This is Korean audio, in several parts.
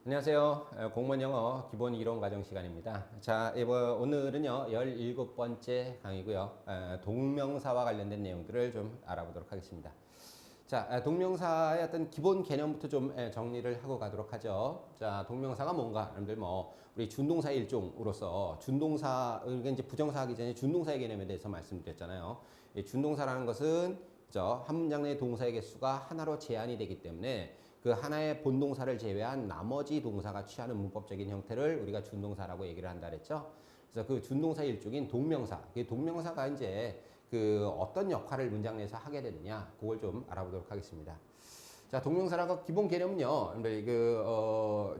안녕하세요. 공무원 영어 기본 이론 과정 시간입니다. 자, 오늘은요, 17번째 강의고요. 동명사와 관련된 내용들을 좀 알아보도록 하겠습니다. 자, 동명사의 어떤 기본 개념부터 좀 정리를 하고 가도록 하죠. 자, 동명사가 뭔가, 여러분들 우리 준동사의 일종으로서 우리가 이제 부정사 하기 전에 준동사의 개념에 대해서 말씀드렸잖아요. 이 준동사라는 것은 한 문장 내 동사의 개수가 하나로 제한이 되기 때문에 그 하나의 본동사를 제외한 나머지 동사가 취하는 문법적인 형태를 우리가 준동사라고 얘기를 한다 그랬죠. 그래서 그 준동사의 일종인 동명사, 그 동명사가 이제 그 어떤 역할을 문장 내에서 하게 되느냐, 그걸 좀 알아보도록 하겠습니다. 자, 동명사라고 기본 개념은요,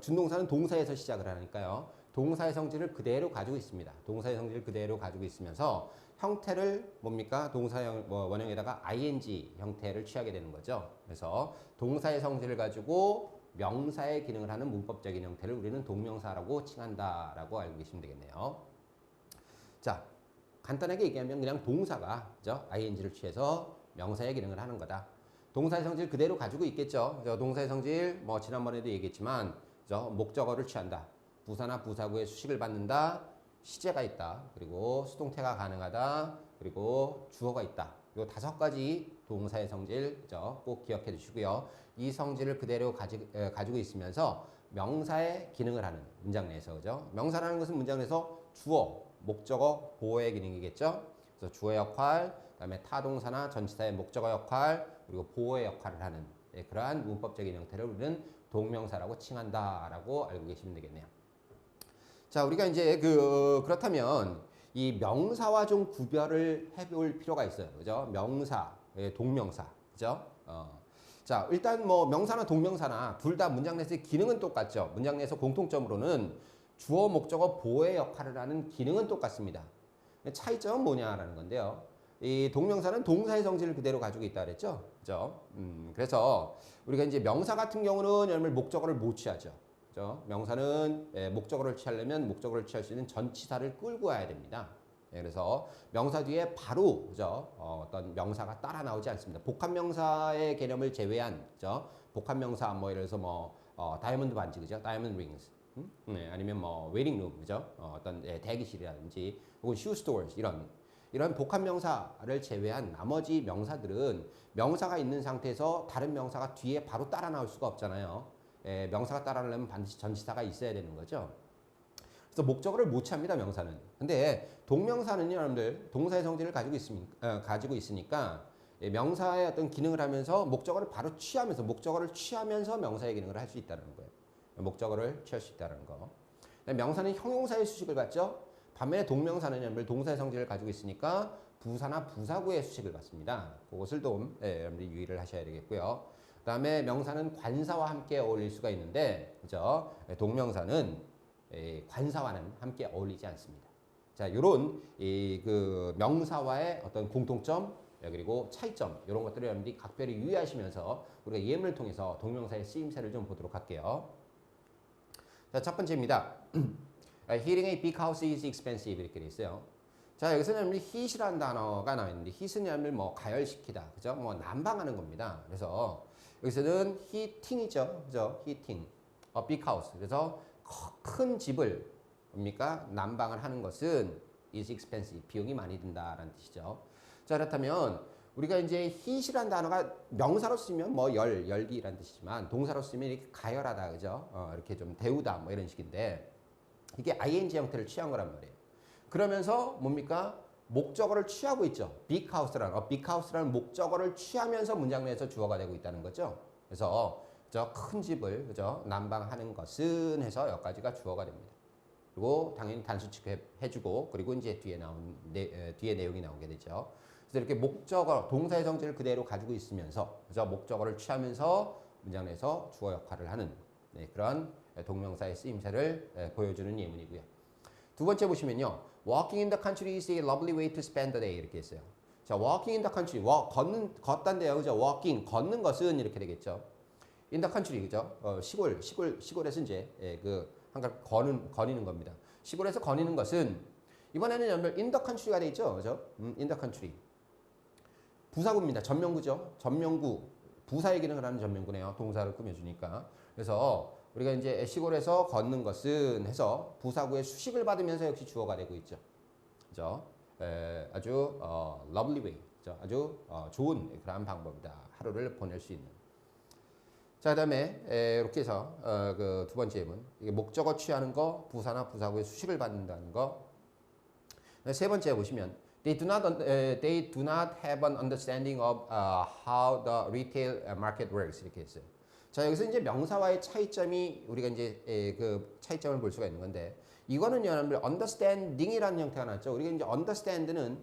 준동사는 동사에서 시작을 하니까요. 동사의 성질을 그대로 가지고 있습니다. 동사의 성질을 그대로 가지고 있으면서 형태를 뭡니까? 동사 원형에다가 ing 형태를 취하게 되는 거죠. 그래서 동사의 성질을 가지고 명사의 기능을 하는 문법적인 형태를 우리는 동명사라고 칭한다라고 알고 계시면 되겠네요. 자, 간단하게 얘기하면 그냥 동사가 ing를 취해서 명사의 기능을 하는 거다. 동사의 성질 그대로 가지고 있겠죠. 동사의 성질 지난번에도 얘기했지만 목적어를 취한다. 부사나 부사구의 수식을 받는다. 시제가 있다. 그리고 수동태가 가능하다. 그리고 주어가 있다. 요 5가지 동사의 성질 꼭 기억해 두시고요. 이 성질을 그대로 가지고 있으면서 명사의 기능을 하는 문장 내에서 명사라는 것은 문장 내에서 주어, 목적어, 보어의 기능이겠죠. 그래서 주어 역할, 그다음에 타동사나 전치사의 목적어 역할, 그리고 보어의 역할을 하는 그러한 문법적인 형태를 우리는 동명사라고 칭한다라고 알고 계시면 되겠네요. 자, 우리가 이제 그렇다면 이 명사와 좀 구별을 해볼 필요가 있어요. 그죠? 명사, 동명사. 그죠? 자, 일단 명사나 동명사나 둘 다 문장 내에서의 기능은 똑같죠. 문장 내에서 공통점으로는 주어, 목적어, 보어의 역할을 하는 기능은 똑같습니다. 차이점은 뭐냐라는 건데요. 이 동명사는 동사의 성질을 그대로 가지고 있다 그랬죠. 그죠? 그래서 우리가 이제 명사 같은 경우는 여러분 목적어를 못 취하죠. 그죠? 명사는 목적어를 취하려면 목적어를 취할 수 있는 전치사를 끌고 와야 됩니다. 그래서 명사 뒤에 바로 어떤 명사가 따라 나오지 않습니다. 복합명사의 개념을 제외한 복합명사 예를 들어서 다이아몬드 반지 그죠? 다이아몬드 링스. 네, 아니면 웨이팅 룸 그죠? 어떤 대기실이라든지 혹은 슈 스토어스 이런 복합명사를 제외한 나머지 명사들은 명사가 있는 상태에서 다른 명사가 뒤에 바로 따라 나올 수가 없잖아요. 명사가 따라 나오려면 반드시 전치사가 있어야 되는 거죠. 그래서 목적어를 못 취합니다, 명사는. 근데 동명사는요, 여러분들, 동사의 성질을 가지고 있으니까 명사의 어떤 기능을 하면서 목적어를 바로 취하면서 명사의 기능을 할 수 있다는 거예요. 목적어를 취할 수 있다는 거. 명사는 형용사의 수식을 받죠. 반면에 동명사는 여러분들 동사의 성질을 가지고 있으니까 부사나 부사구의 수식을 받습니다. 그것을 좀 여러분들이 유의를 하셔야 되겠고요. 그 다음에 명사는 관사와 함께 어울릴 수가 있는데, 그죠? 동명사는 관사와는 함께 어울리지 않습니다. 자, 요런 명사와의 어떤 공통점 그리고 차이점 이런 것들을 여러분들이 각별히 유의하시면서 우리가 예문을 통해서 동명사의 쓰임새를 좀 보도록 할게요. 자, 첫 번째입니다. Heating a big house is expensive 이렇게 돼 있어요. 자, 여기서는 heat이라는 단어가 나와 있는데 heat은 여러분들 가열시키다, 그죠? 난방하는 겁니다. 그래서 여기서는 heating이죠, 그죠? heating a big house. 그래서 큰 집을 뭡니까? 난방을 하는 것은 is expensive. 비용이 많이 든다라는 뜻이죠. 자, 그렇다면 우리가 이제 heat이라는 단어가 명사로 쓰면 열기라는 뜻이지만 동사로 쓰면 이렇게 가열하다, 그죠? 이렇게 좀 데우다 이런 식인데 이게 ing 형태를 취한 거란 말이에요. 그러면서 뭡니까? 목적어를 취하고 있죠. big house라는 목적어를 취하면서 문장 내에서 주어가 되고 있다는 거죠. 그래서 큰 집을 난방하는 것은 해서 여기까지가 주어가 됩니다. 그리고 당연히 단수칙 해주고 그리고 이제 뒤에 내용이 나오게 되죠. 그래서 이렇게 목적어 동사의 성질을 그대로 가지고 있으면서 목적어를 취하면서 문장 내에서 주어 역할을 하는 그런 동명사의 쓰임새를 보여주는 예문이고요. 두 번째 보시면요. Walking in the country is a lovely way to spend the day 이렇게 했어요. 자, walking in the country, 걷단데요, 그죠? walking, 걷는 것은 이렇게 되겠죠. in the country, 그죠? 시골에서 이제 거니는 겁니다. 시골에서 거니는 것은 이번에는 in the country가 돼 있죠, 그죠? in the country. 부사구입니다. 전명구죠. 전명구. 부사의 기능을 하는 전명구네요. 동사를 꾸며주니까. 그래서 우리가 이제 시골에서 걷는 것은 해서 부사구의 수식을 받으면서 역시 주어가 되고 있죠. 그죠? 아주 lovely way, 그죠? 아주 좋은 그런 방법이다. 하루를 보낼 수 있는. 자, 그다음에 이렇게 해서 그 두 번째 예문, 이게 목적어 취하는 거, 부사나 부사구의 수식을 받는다는 거. 세 번째 보시면 they do not have an understanding of how the retail market works 이렇게 했어요. 자, 여기서 이제 명사와의 차이점이 우리가 이제 그 차이점을 볼 수가 있는 건데, 이거는 여러분들 understanding이라는 형태가 났죠. 우리가 이제 understand는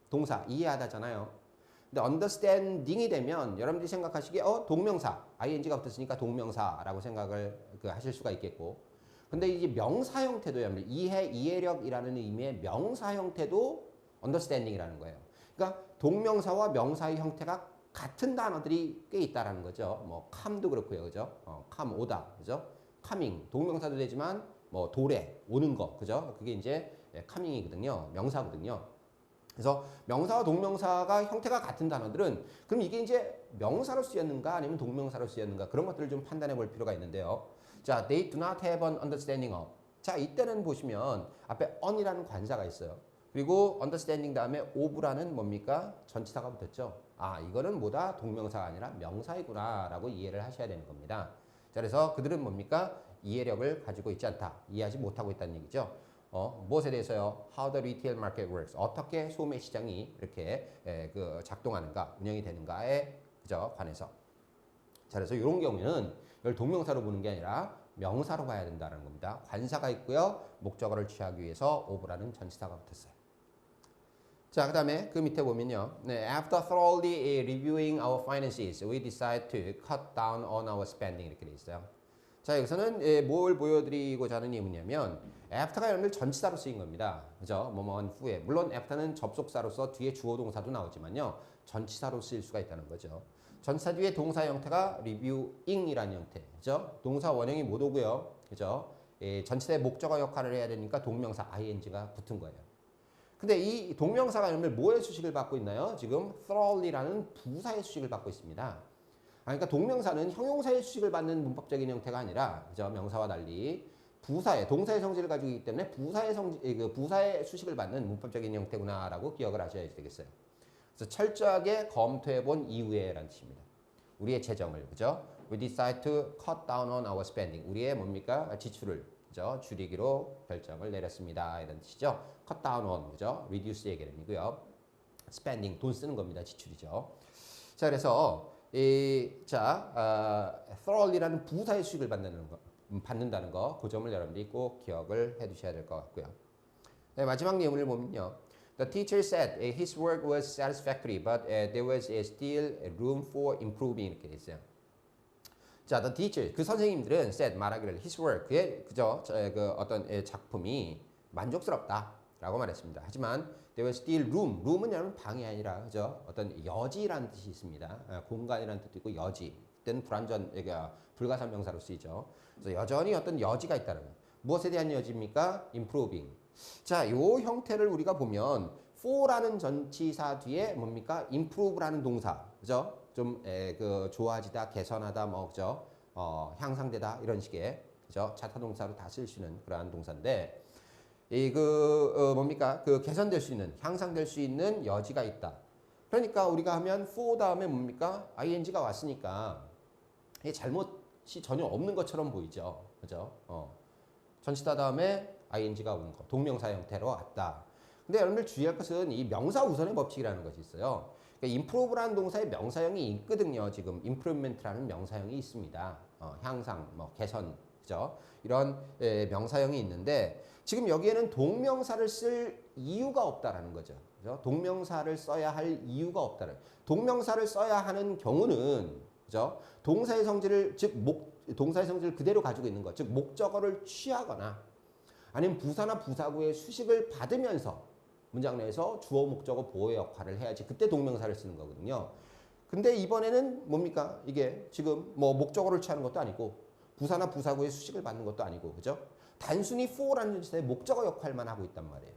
동사 이해하다잖아요. 근데 understanding이 되면 여러분들이 생각하시기에 동명사 ing가 붙었으니까 동명사라고 생각을 하실 수가 있겠고, 근데 이제 명사 형태도 여러분들 이해력이라는 의미의 명사 형태도 understanding이라는 거예요. 그러니까 동명사와 명사의 형태가 같은 단어들이 꽤 있다라는 거죠. 뭐 come도 그렇고요, 그죠? come 오다, 그죠? coming 동명사도 되지만 뭐 도래 오는 거, 그죠? 그게 이제 coming이거든요, 명사거든요. 그래서 명사와 동명사가 형태가 같은 단어들은 그럼 이게 이제 명사로 쓰였는가 아니면 동명사로 쓰였는가 그런 것들을 좀 판단해 볼 필요가 있는데요. 자, they do not have an understanding of. 자, 이때는 보시면 앞에 on이라는 관사가 있어요. 그리고 understanding 다음에 of라는 뭡니까? 전치사가 붙었죠. 아, 이거는 뭐다? 동명사가 아니라 명사이구나 라고 이해를 하셔야 되는 겁니다. 자, 그래서 그들은 뭡니까? 이해력을 가지고 있지 않다. 이해하지 못하고 있다는 얘기죠. 무엇에 대해서요? How the retail market works. 어떻게 소매 시장이 이렇게 작동하는가, 운영이 되는가에 그죠? 관해서. 자, 그래서 이런 경우에는 이걸 동명사로 보는 게 아니라 명사로 봐야 된다는 겁니다. 관사가 있고요. 목적어를 취하기 위해서 of라는 전치사가 붙었어요. 자, 그 다음에 그 밑에 보면요. 네, after thoroughly reviewing our finances, we decide to cut down on our spending 이렇게 돼 있어요. 자, 여기서는 뭘 보여드리고자 하는 예문이냐면 after가 여러분들 전치사로 쓰인 겁니다. 그죠? 뭐뭐한 후에. 물론 after는 접속사로서 뒤에 주어 동사도 나오지만요. 전치사로 쓰일 수가 있다는 거죠. 전치사 뒤에 동사 형태가 reviewing이라는 형태. 그죠? 동사 원형이 못 오고요. 그죠? 전치사의 목적어 역할을 해야 되니까 동명사 ing가 붙은 거예요. 근데 이 동명사가 여러분들 뭐의 수식을 받고 있나요? 지금 thoroughly라는 부사의 수식을 받고 있습니다. 그러니까 동명사는 형용사의 수식을 받는 문법적인 형태가 아니라, 그죠? 명사와 달리 부사의 동사의 성질을 가지고 있기 때문에 부사의 수식을 받는 문법적인 형태구나라고 기억을 하셔야 되겠어요. 그래서 철저하게 검토해 본 이후에라는 뜻입니다. 우리의 재정을, 그죠? We decide to cut down on our spending. 우리의 뭡니까? 지출을, 그죠? 줄이기로 결정을 내렸습니다. 이런 뜻이죠. cut down on, 그죠? reduce의 개념이고요. spending, 돈 쓰는 겁니다. 지출이죠. 자, 그래서 thoroughly라는 부사의 수익을 받는다는 거, 그 점을 여러분들이 꼭 기억을 해 두셔야 될 것 같고요. 네, 마지막 예문을 보면요. The teacher said his work was satisfactory, but there was still room for improving 이렇게 돼 있어요. 자, the teacher, 그 선생님들은 said, 말하기를 his work, 그의 그저 그 어떤 작품이 만족스럽다라고 말했습니다. 하지만 there was still room, room은 여러분 방이 아니라 그죠? 어떤 여지라는 뜻이 있습니다. 공간이라는 뜻도 있고 여지, 그때는 불가산명사로 쓰이죠. 그래서 여전히 어떤 여지가 있다는 거. 무엇에 대한 여지입니까? improving. 자, 요 형태를 우리가 보면 for라는 전치사 뒤에 뭡니까? improve라는 동사, 그죠? 좀 좋아지다, 개선하다, 뭐 그죠? 향상되다 이런 식의 그죠? 자타동사로 다 쓸 수 있는 그러한 동사인데, 뭡니까? 개선될 수 있는, 향상될 수 있는 여지가 있다. 그러니까 우리가 하면 for 다음에 뭡니까? ing가 왔으니까 이게 잘못이 전혀 없는 것처럼 보이죠, 그죠? 전치사 다음에 ing가 온 거, 동명사 형태로 왔다. 근데 여러분들 주의할 것은 이 명사 우선의 법칙이라는 것이 있어요. 그러니까 improve라는 동사의 명사형이 있거든요. 지금 improvement라는 명사형이 있습니다. 향상, 뭐 개선, 그죠? 이런 명사형이 있는데 지금 여기에는 동명사를 쓸 이유가 없다라는 거죠. 그죠? 동명사를 써야 할 이유가 없다는. 동명사를 써야 하는 경우는 그죠? 동사의 성질을 동사의 성질을 그대로 가지고 있는 것, 즉 목적어를 취하거나 아니면 부사나 부사구의 수식을 받으면서 문장 내에서 주어 목적어 보호 역할을 해야지 그때 동명사를 쓰는 거거든요. 근데 이번에는 뭡니까? 이게 지금 뭐 목적어를 취하는 것도 아니고 부사나 부사구의 수식을 받는 것도 아니고, 그죠? 단순히 for라는 전치사의 목적어 역할만 하고 있단 말이에요.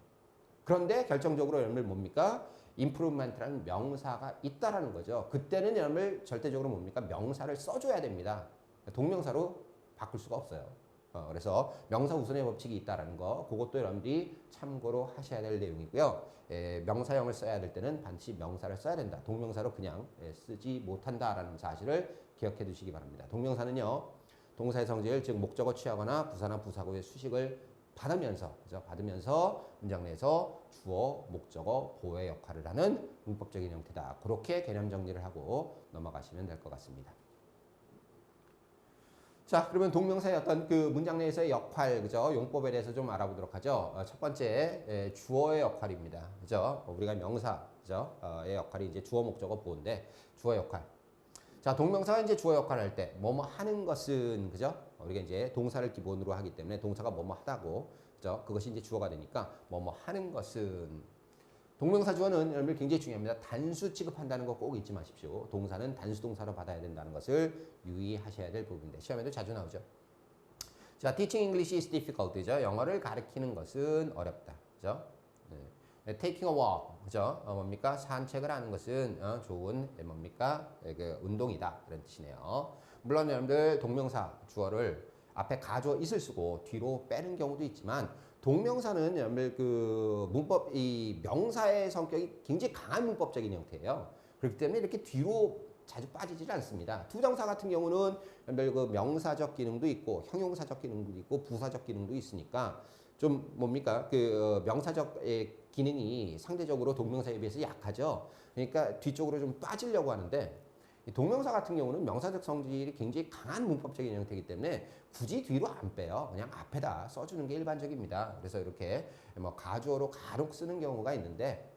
그런데 결정적으로 여러분들 뭡니까? improvement라는 명사가 있다라는 거죠. 그때는 여러분들 절대적으로 뭡니까? 명사를 써줘야 됩니다. 동명사로 바꿀 수가 없어요. 그래서 명사 우선의 법칙이 있다라는 거, 그것도 여러분들이 참고로 하셔야 될 내용이고요. 명사형을 써야 될 때는 반드시 명사를 써야 된다. 동명사로 그냥 쓰지 못한다라는 사실을 기억해 두시기 바랍니다. 동명사는요, 동사의 성질, 즉 목적어 취하거나 부사나 부사구의 수식을 받으면서, 그죠? 받으면서 문장 내에서 주어, 목적어, 보호의 역할을 하는 문법적인 형태다. 그렇게 개념 정리를 하고 넘어가시면 될 것 같습니다. 자, 그러면 동명사의 어떤 그 문장 내에서의 역할, 그죠? 용법에 대해서 좀 알아보도록 하죠. 첫 번째, 주어의 역할입니다. 그죠? 우리가 명사, 그죠? 의 역할이 이제 주어, 목적어, 보호인데, 주어 역할. 자, 동명사가 이제 주어 역할을 할 때, 뭐뭐 하는 것은, 그죠? 우리가 이제 동사를 기본으로 하기 때문에 동사가 뭐뭐 하다고, 그죠? 그것이 이제 주어가 되니까, 뭐뭐 하는 것은. 동명사 주어는 여러분들 굉장히 중요합니다. 단수 취급한다는 거 꼭 잊지 마십시오. 동사는 단수 동사로 받아야 된다는 것을 유의하셔야 될 부분인데 시험에도 자주 나오죠. 자, teaching English is difficult죠. 영어를 가르치는 것은 어렵다. 그죠? 네. Taking a walk, 그죠? 뭡니까? 산책을 하는 것은 좋은 뭡니까? 그 운동이다. 그런 뜻이네요. 물론 여러분들 동명사 주어를 앞에 가주어 있을 쓰고 뒤로 빼는 경우도 있지만 동명사는 여러분들 그 문법 이 명사의 성격이 굉장히 강한 문법적인 형태예요. 그렇기 때문에 이렇게 뒤로 자주 빠지질 않습니다. 투정사 같은 경우는 여러분들 그 명사적 기능도 있고 형용사적 기능도 있고 부사적 기능도 있으니까 좀 뭡니까 그 명사적 기능이 상대적으로 동명사에 비해서 약하죠. 그러니까 뒤쪽으로 좀 빠지려고 하는데 동명사 같은 경우는 명사적 성질이 굉장히 강한 문법적인 형태이기 때문에 굳이 뒤로 안 빼요. 그냥 앞에다 써주는 게 일반적입니다. 그래서 이렇게 뭐 가주어로 간혹 쓰는 경우가 있는데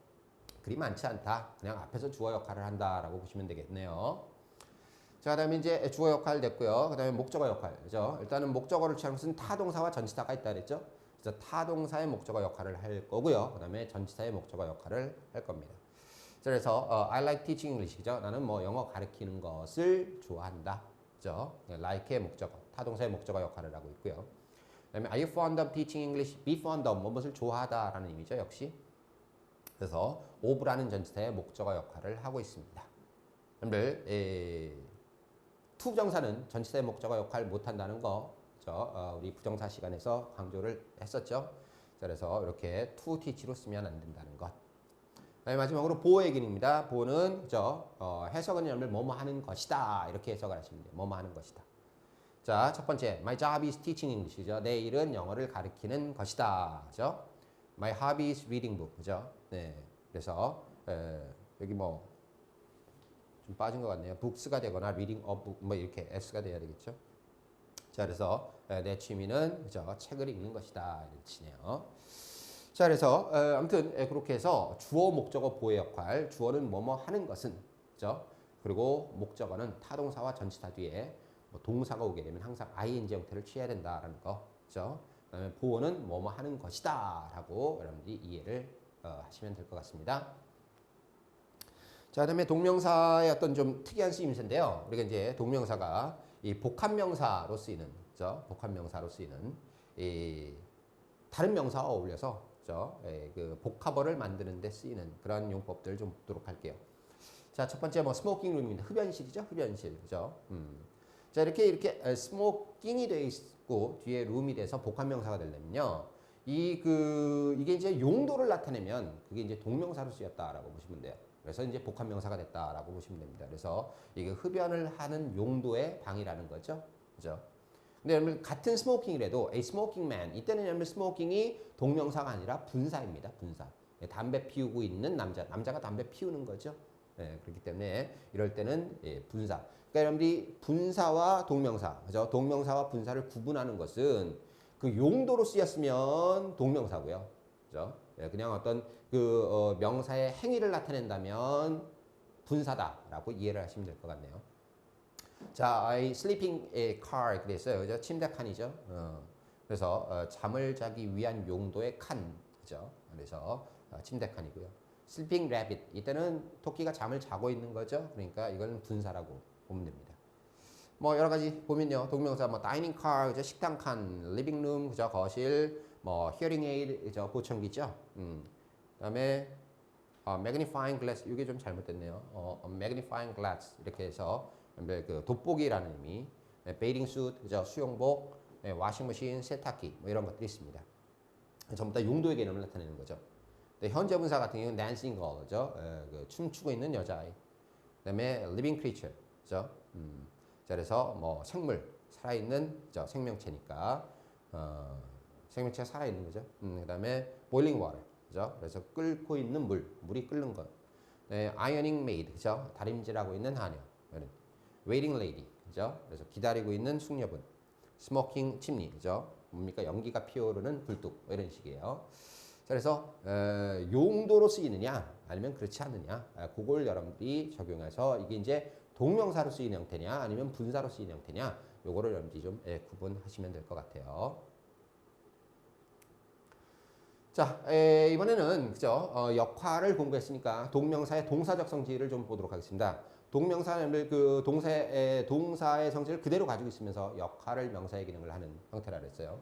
그리 많지 않다. 그냥 앞에서 주어 역할을 한다라고 보시면 되겠네요. 자, 그다음에 이제 주어 역할 됐고요. 그다음에 목적어 역할. 그죠? 일단은 목적어를 취한 것은 타동사와 전치사가 있다 그랬죠? 그래서 타동사의 목적어 역할을 할 거고요. 그다음에 전치사의 목적어 역할을 할 겁니다. 그래서 I like teaching English죠. 나는 뭐 영어 가르치는 것을 좋아한다. 그죠? like의 목적어, 타동사의 목적어 역할을 하고 있고요. 그다음에 are you fond of teaching English? be fond of 무엇을 좋아하다라는 의미죠. 역시. 그래서 of라는 전치사의 목적어 역할을 하고 있습니다. 여러분들 투부정사는 전치사의 목적어 역할 못한다는 거 우리 부정사 시간에서 강조를 했었죠. 그래서 이렇게 to teach로 쓰면 안 된다는 것. 마지막으로 보호의 기능입니다. 보호는 그죠? 해석은 여러분들 뭐뭐 하는 것이다 이렇게 해석을 하시면 돼요. 뭐뭐 하는 것이다. 자, 첫 번째, my job is teaching English죠. 내 일은 영어를 가르치는 것이다. 그죠? My hobby is reading book. 그죠? 네, 그래서 여기 뭐 좀 빠진 것 같네요. books가 되거나 reading a book 뭐 이렇게 s가 돼야 되겠죠. 자, 그래서 내 취미는 그죠? 책을 읽는 것이다 이렇게 치네요. 자, 그래서 아무튼 그렇게 해서 주어, 목적어, 보호의 역할. 주어는 뭐뭐 하는 것은, 그죠? 그리고 목적어는 타동사와 전치사 뒤에 뭐 동사가 오게 되면 항상 ing 형태를 취해야 된다라는 거, 그죠? 그다음에 보호는 뭐뭐 하는 것이다라고 여러분들이 이해를 하시면 될 것 같습니다. 자, 그다음에 동명사의 어떤 좀 특이한 쓰임새인데요. 우리가 이제 동명사가 이 복합명사로 쓰이는, 그죠? 복합명사로 쓰이는 이 다른 명사와 어울려서 그 복합어를 만드는 데 쓰이는 그런 용법들을 좀 보도록 할게요. 자, 첫 번째 뭐 스모킹 룸입니다. 흡연실이죠. 흡연실. 그죠? 자, 이렇게 스모킹이 돼 있고 뒤에 룸이 돼서 복합명사가 되려면요. 이게 이제 용도를 나타내면 그게 이제 동명사로 쓰였다라고 보시면 돼요. 그래서 이제 복합명사가 됐다라고 보시면 됩니다. 그래서 이게 흡연을 하는 용도의 방이라는 거죠. 그죠? 근데 여러분 같은 스모킹이라도 a smoking man 이때는 여러분 스모킹이 동명사가 아니라 분사입니다. 분사. 담배 피우고 있는 남자가 담배 피우는 거죠. 네, 그렇기 때문에 이럴 때는 분사. 그러니까 여러분들이 분사와 동명사, 그죠? 동명사와 분사를 구분하는 것은 그 용도로 쓰였으면 동명사고요. 그죠? 네, 그냥 어떤 그 명사의 행위를 나타낸다면 분사다라고 이해를 하시면 될 것 같네요. 자, I sleeping a car 그랬어요. 그죠? 침대 칸이죠. 그래서 잠을 자기 위한 용도의 칸, 그죠? 그래서 침대 칸이고요. sleeping rabbit 이때는 토끼가 잠을 자고 있는 거죠. 그러니까 이건 분사라고 보면 됩니다. 뭐 여러 가지 보면요. 동명사 뭐 dining car 그죠? 식당 칸, living room 그죠? 거실, 뭐 hearing aid 그죠? 보청기죠. 그다음에 magnifying glass 이게 좀 잘못됐네요. magnifying glass 이렇게 해서 그 돋보기라는 의미. 베이딩 수트, 그죠? 수영복, 워싱머신, 세탁기 뭐 이런 것들이 있습니다. 전부 다 용도의 개념을 나타내는 거죠. 근데 현재 분사 같은 경우는 dancing girl, 그죠? 그 춤추고 있는 여자아이. 그다음에 living creature, 그죠? 자, 그래서 뭐 생물, 살아있는 그죠? 생명체니까 생명체가 살아있는 거죠. 그다음에 boiling water, 그죠? 그래서 끓고 있는 물이 끓는 것. 네, ironing maid, 그죠? 다림질하고 있는 하녀. waiting lady, 그죠? 그래서 기다리고 있는 숙녀분. smoking chimney, 그죠? 뭡니까? 연기가 피어오르는 불뚝, 뭐 이런 식이에요. 자, 그래서 용도로 쓰이느냐 아니면 그렇지 않느냐, 그걸 여러분들이 적용해서 이게 이제 동명사로 쓰이는 형태냐 아니면 분사로 쓰이는 형태냐, 요거를 여러분들이 좀 구분하시면 될 것 같아요. 자, 이번에는 그죠? 역할을 공부했으니까 동명사의 동사적 성질을 좀 보도록 하겠습니다. 동명사를 그 동사의 성질을 그대로 가지고 있으면서 역할을 명사의 기능을 하는 형태라 그랬어요.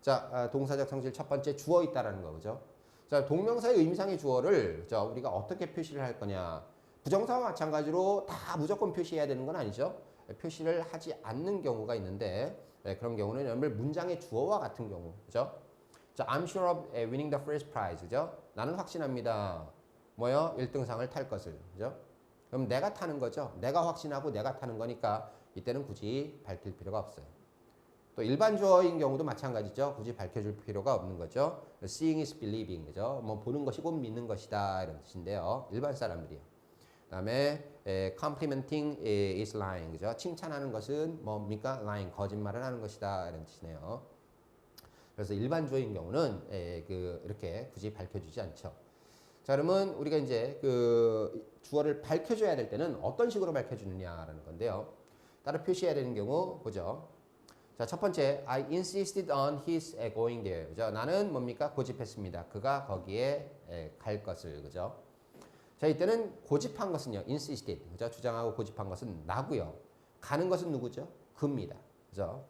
자, 동사적 성질 첫 번째 주어 있다라는 거, 그죠? 자, 동명사의 의미상의 주어를 우리가 어떻게 표시를 할 거냐? 부정사와 마찬가지로 다 무조건 표시해야 되는 건 아니죠. 표시를 하지 않는 경우가 있는데 그런 경우는 여러분 문장의 주어와 같은 경우, 그죠? 자, I'm sure of winning the first prize, 그죠? 나는 확신합니다. 뭐요? 1등상을 탈 것을, 그죠? 그럼 내가 타는 거죠. 내가 확신하고 내가 타는 거니까 이때는 굳이 밝힐 필요가 없어요. 또 일반 주어인 경우도 마찬가지죠. 굳이 밝혀줄 필요가 없는 거죠. Seeing is believing, 그죠? 뭐 보는 것이 곧 믿는 것이다 이런 뜻인데요. 일반 사람들이요. 그다음에 complimenting is lying, 그죠? 칭찬하는 것은 뭡니까? lying, 거짓말을 하는 것이다 이런 뜻이네요. 그래서 일반 주어인 경우는 이렇게 굳이 밝혀주지 않죠. 자, 그러면 우리가 이제 그 주어를 밝혀줘야 될 때는 어떤 식으로 밝혀주느냐라는 건데요. 따로 표시해야 되는 경우 보죠. 자, 첫 번째, I insisted on his going there. 그죠? 나는 뭡니까? 고집했습니다. 그가 거기에 갈 것을, 그죠? 자, 이때는 고집한 것은요, insisted, 그죠? 주장하고 고집한 것은 나고요. 가는 것은 누구죠? 그입니다. 그죠?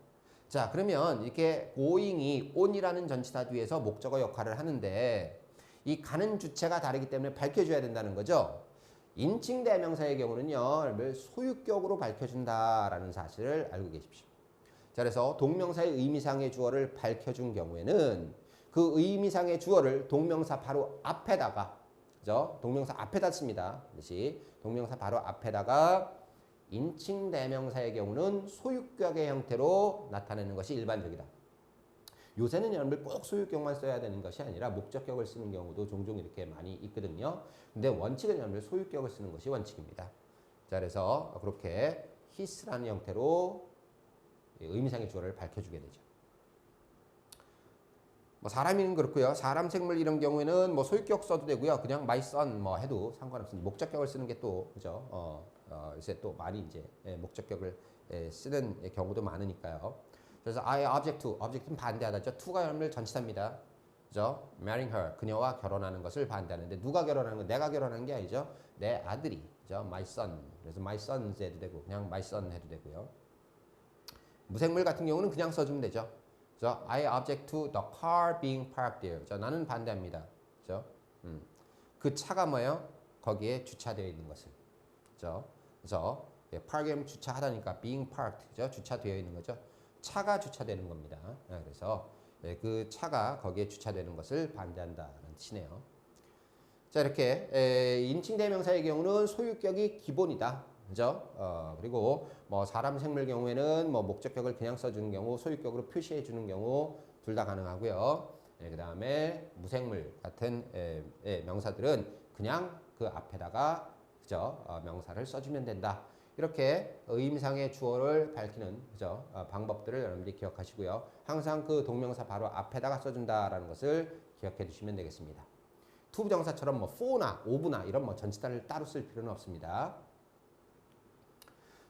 자, 그러면 이렇게 going이 on이라는 전치사 뒤에서 목적어 역할을 하는데 이 가는 주체가 다르기 때문에 밝혀줘야 된다는 거죠. 인칭 대명사의 경우는요, 소유격으로 밝혀준다라는 사실을 알고 계십시오. 자, 그래서 동명사의 의미상의 주어를 밝혀준 경우에는 그 의미상의 주어를 동명사 바로 앞에다가, 그죠? 동명사 앞에다 씁니다. 다시 동명사 바로 앞에다가 인칭 대명사의 경우는 소유격의 형태로 나타내는 것이 일반적이다. 요새는 여러분들 꼭 소유격만 써야 되는 것이 아니라 목적격을 쓰는 경우도 종종 이렇게 많이 있거든요. 근데 원칙은 여러분들 소유격을 쓰는 것이 원칙입니다. 자, 그래서 그렇게 his라는 형태로 의미상의 주어를 밝혀주게 되죠. 뭐 사람이는 그렇고요. 사람, 생물 이런 경우에는 뭐 소유격 써도 되고요. 그냥 my son 뭐 해도 상관없습니다. 목적격을 쓰는 게 또 그죠? 요새 또 많이 이제 목적격을 쓰는 경우도 많으니까요. 그래서 I object to, object는 반대하다죠. to가 여러분들 전치사입니다. 그죠? marrying her, 그녀와 결혼하는 것을 반대하는데 누가 결혼하는 거? 내가 결혼하는 게 아니죠. 내 아들이, 그죠? my son. 그래서 my sons 해도 되고 그냥 my son 해도 되고요. 무생물 같은 경우는 그냥 써주면 되죠. 그죠? I object to the car being parked there. 그죠? 나는 반대합니다. 그죠? 그 차가 뭐예요? 거기에 주차되어 있는 것을. 그죠? 그래서 park하면 주차하다니까 being parked, 그죠? 주차되어 있는 거죠. 차가 주차되는 겁니다. 그래서 그 차가 거기에 주차되는 것을 반대한다는 뜻이네요. 자, 이렇게 인칭 대명사의 경우는 소유격이 기본이다. 그죠? 그리고 뭐 사람, 생물 경우에는 뭐 목적격을 그냥 써주는 경우, 소유격으로 표시해 주는 경우 둘 다 가능하고요. 그 다음에 무생물 같은 명사들은 그냥 그 앞에다가 그죠? 명사를 써주면 된다. 이렇게 의미상의 주어를 밝히는 그죠? 방법들을 여러분들이 기억하시고요. 항상 그 동명사 바로 앞에다가 써준다라는 것을 기억해 두시면 되겠습니다. 투부정사처럼 뭐 for나 of나 이런 뭐 전치사를 따로 쓸 필요는 없습니다.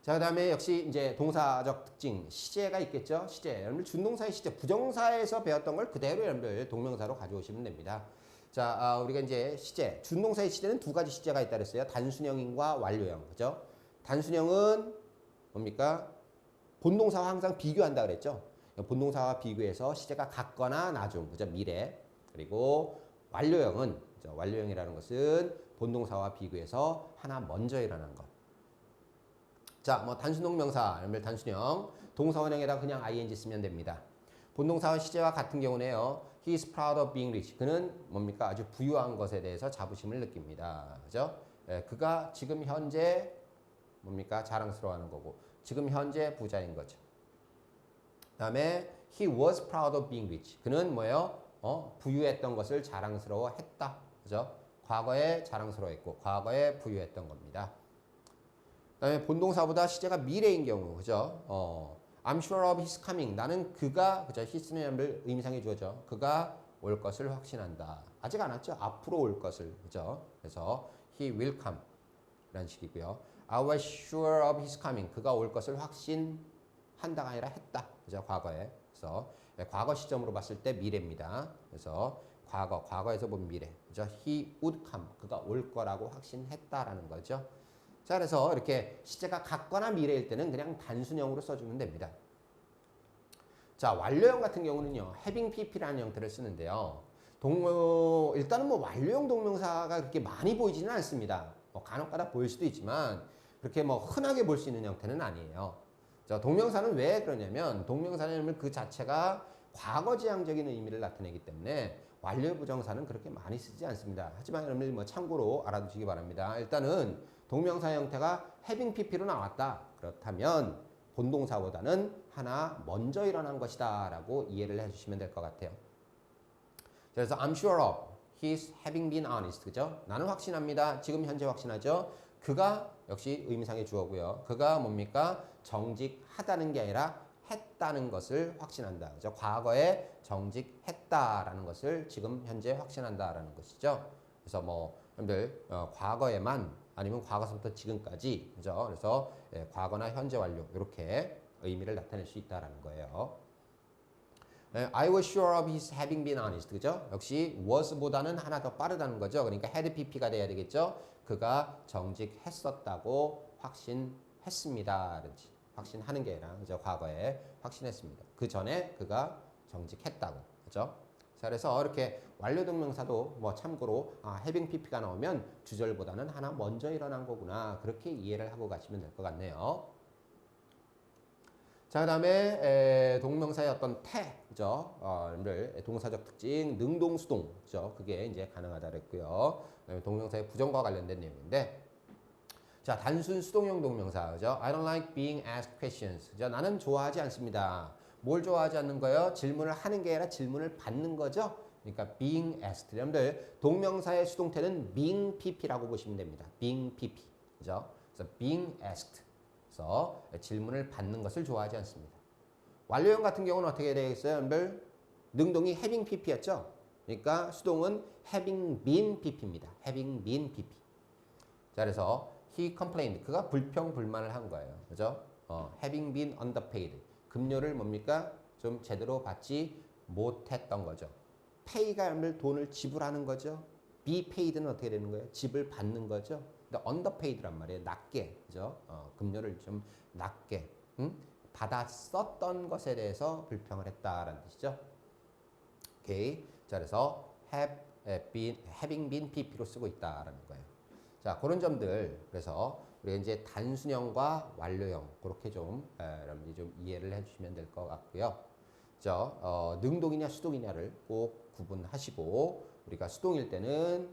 자, 그 다음에 역시 이제 동사적 특징, 시제가 있겠죠? 시제. 여러분들 준동사의 시제, 부정사에서 배웠던 걸 그대로 여러분들 동명사로 가져오시면 됩니다. 자, 우리가 이제 시제, 준동사의 시제는 두 가지 시제가 있다 그랬어요. 단순형과 완료형, 그죠? 단순형은 뭡니까? 본동사와 항상 비교한다 그랬죠? 본동사와 비교해서 시제가 같거나 나중, 그죠? 미래. 그리고 완료형은, 그죠? 완료형이라는 것은 본동사와 비교해서 하나 먼저 일어난 것. 자, 뭐 단순 동명사, 여러분들 단순형, 동사 원형에다 그냥 ing 쓰면 됩니다. 본동사와 시제와 같은 경우는요. He is proud of being rich. 그는 뭡니까? 아주 부유한 것에 대해서 자부심을 느낍니다. 그죠? 예, 그가 지금 현재 뭡니까? 자랑스러워하는 거고. 지금 현재 부자인 거죠. 그다음에 he was proud of being rich. 그는 뭐예요? 부유했던 것을 자랑스러워했다. 그죠? 과거에 자랑스러워했고 과거에 부유했던 겁니다. 그다음에 본동사보다 시제가 미래인 경우. 그죠? I'm sure of his coming. 나는 그가 그죠? his는 의미상의 주어죠. 그가 올 것을 확신한다. 아직 안 왔죠? 앞으로 올 것을. 그죠? 그래서 he will come. 이런 식이고요. I was sure of his coming. 그가 올 것을 확신한다가 아니라 했다. 그죠? 과거에. 그래서 과거 시점으로 봤을 때 미래입니다. 그래서 과거에서 본 미래. 그죠? He would come. 그가 올 거라고 확신했다라는 거죠. 자, 그래서 이렇게 시제가 같거나 미래일 때는 그냥 단순형으로 써주면 됩니다. 자, 완료형 같은 경우는요. having pp라는 형태를 쓰는데요. 일단은 뭐 완료형 동명사가 그렇게 많이 보이지는 않습니다. 간혹가다 보일 수도 있지만 그렇게 뭐 흔하게 볼 수 있는 형태는 아니에요. 자, 동명사는 왜 그러냐면 동명사는 그 자체가 과거지향적인 의미를 나타내기 때문에 완료 부정사는 그렇게 많이 쓰지 않습니다. 하지만 여러분들 뭐 참고로 알아두시기 바랍니다. 일단은 동명사 형태가 having pp로 나왔다. 그렇다면 본동사보다는 하나 먼저 일어난 것이다 라고 이해를 해주시면 될 것 같아요. 그래서 I'm sure of his having been honest. 그죠? 나는 확신합니다. 지금 현재 확신하죠. 그가 역시 의미상의 주어고요. 그가 뭡니까? 정직하다는 게 아니라 했다는 것을 확신한다. 그죠? 과거에 정직했다라는 것을 지금 현재 확신한다라는 것이죠. 그래서 뭐 여러분들 과거에만 아니면 과거서부터 지금까지. 그죠? 그래서 과거나 현재 완료 이렇게 의미를 나타낼 수 있다라는 거예요. I was sure of his having been honest. 그죠? 역시 was보다는 하나 더 빠르다는 거죠. 그러니까 had pp가 돼야 되겠죠. 그가 정직했었다고 확신했습니다. 라든지 확신하는 게 아니라 그죠? 과거에 확신했습니다. 그 전에 그가 정직했다고. 그죠? 자, 그래서 이렇게 완료 동명사도 뭐 참고로 having pp가 나오면 주절보다는 하나 먼저 일어난 거구나. 그렇게 이해를 하고 가시면 될 것 같네요. 자, 그다음에 동명사의 어떤 그죠? 동사적 특징, 능동, 수동, 그죠? 그게 이제 가능하다 그랬고요. 동명사의 부정과 관련된 내용인데, 자, 단순 수동형 동명사, 그죠? I don't like being asked questions. 그죠? 나는 좋아하지 않습니다. 뭘 좋아하지 않는 거예요? 질문을 하는 게 아니라 질문을 받는 거죠. 그러니까 being asked. 여러분들 동명사의 수동태는 being pp라고 보시면 됩니다. being pp, 그죠? 그래서 being asked. 그래서 질문을 받는 것을 좋아하지 않습니다. 완료형 같은 경우는 어떻게 되겠어요? 여러분들 능동이 having pp였죠. 그러니까 수동은 having been pp입니다. having been pp. 자, 그래서 he complained. 그가 불평불만을 한 거예요. 그죠? having been underpaid. 급료를 뭡니까? 좀 제대로 받지 못했던 거죠. pay가 여러분들 돈을 지불하는 거죠. be paid는 어떻게 되는 거예요? 집을 받는 거죠. underpaid란 말이에요. 낮게, 그죠? 급료를 좀 낮게 받았었던 것에 대해서 불평을 했다라는 뜻이죠. 오케이. 자, 그래서 having been pp로 쓰고 있다라는 거예요. 자, 그런 점들. 그래서 우리가 이제 단순형과 완료형 그렇게 좀 여러분들이 좀 이해를 해주시면 될 것 같고요. 그죠? 능동이냐 수동이냐를 꼭 구분하시고 우리가 수동일 때는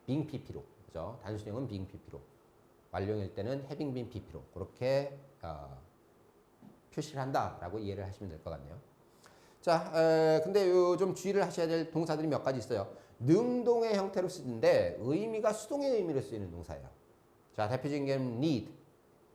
being pp로. 그죠? 단순형은 being pp로, 완료형일 때는 having been pp로 그렇게 표시를 한다라고 이해를 하시면 될 것 같네요. 자, 근데 좀 주의를 하셔야 될 동사들이 몇 가지 있어요. 능동의 형태로 쓰는데 의미가 수동의 의미로 쓰이는 동사예요. 자, 대표적인 게 need,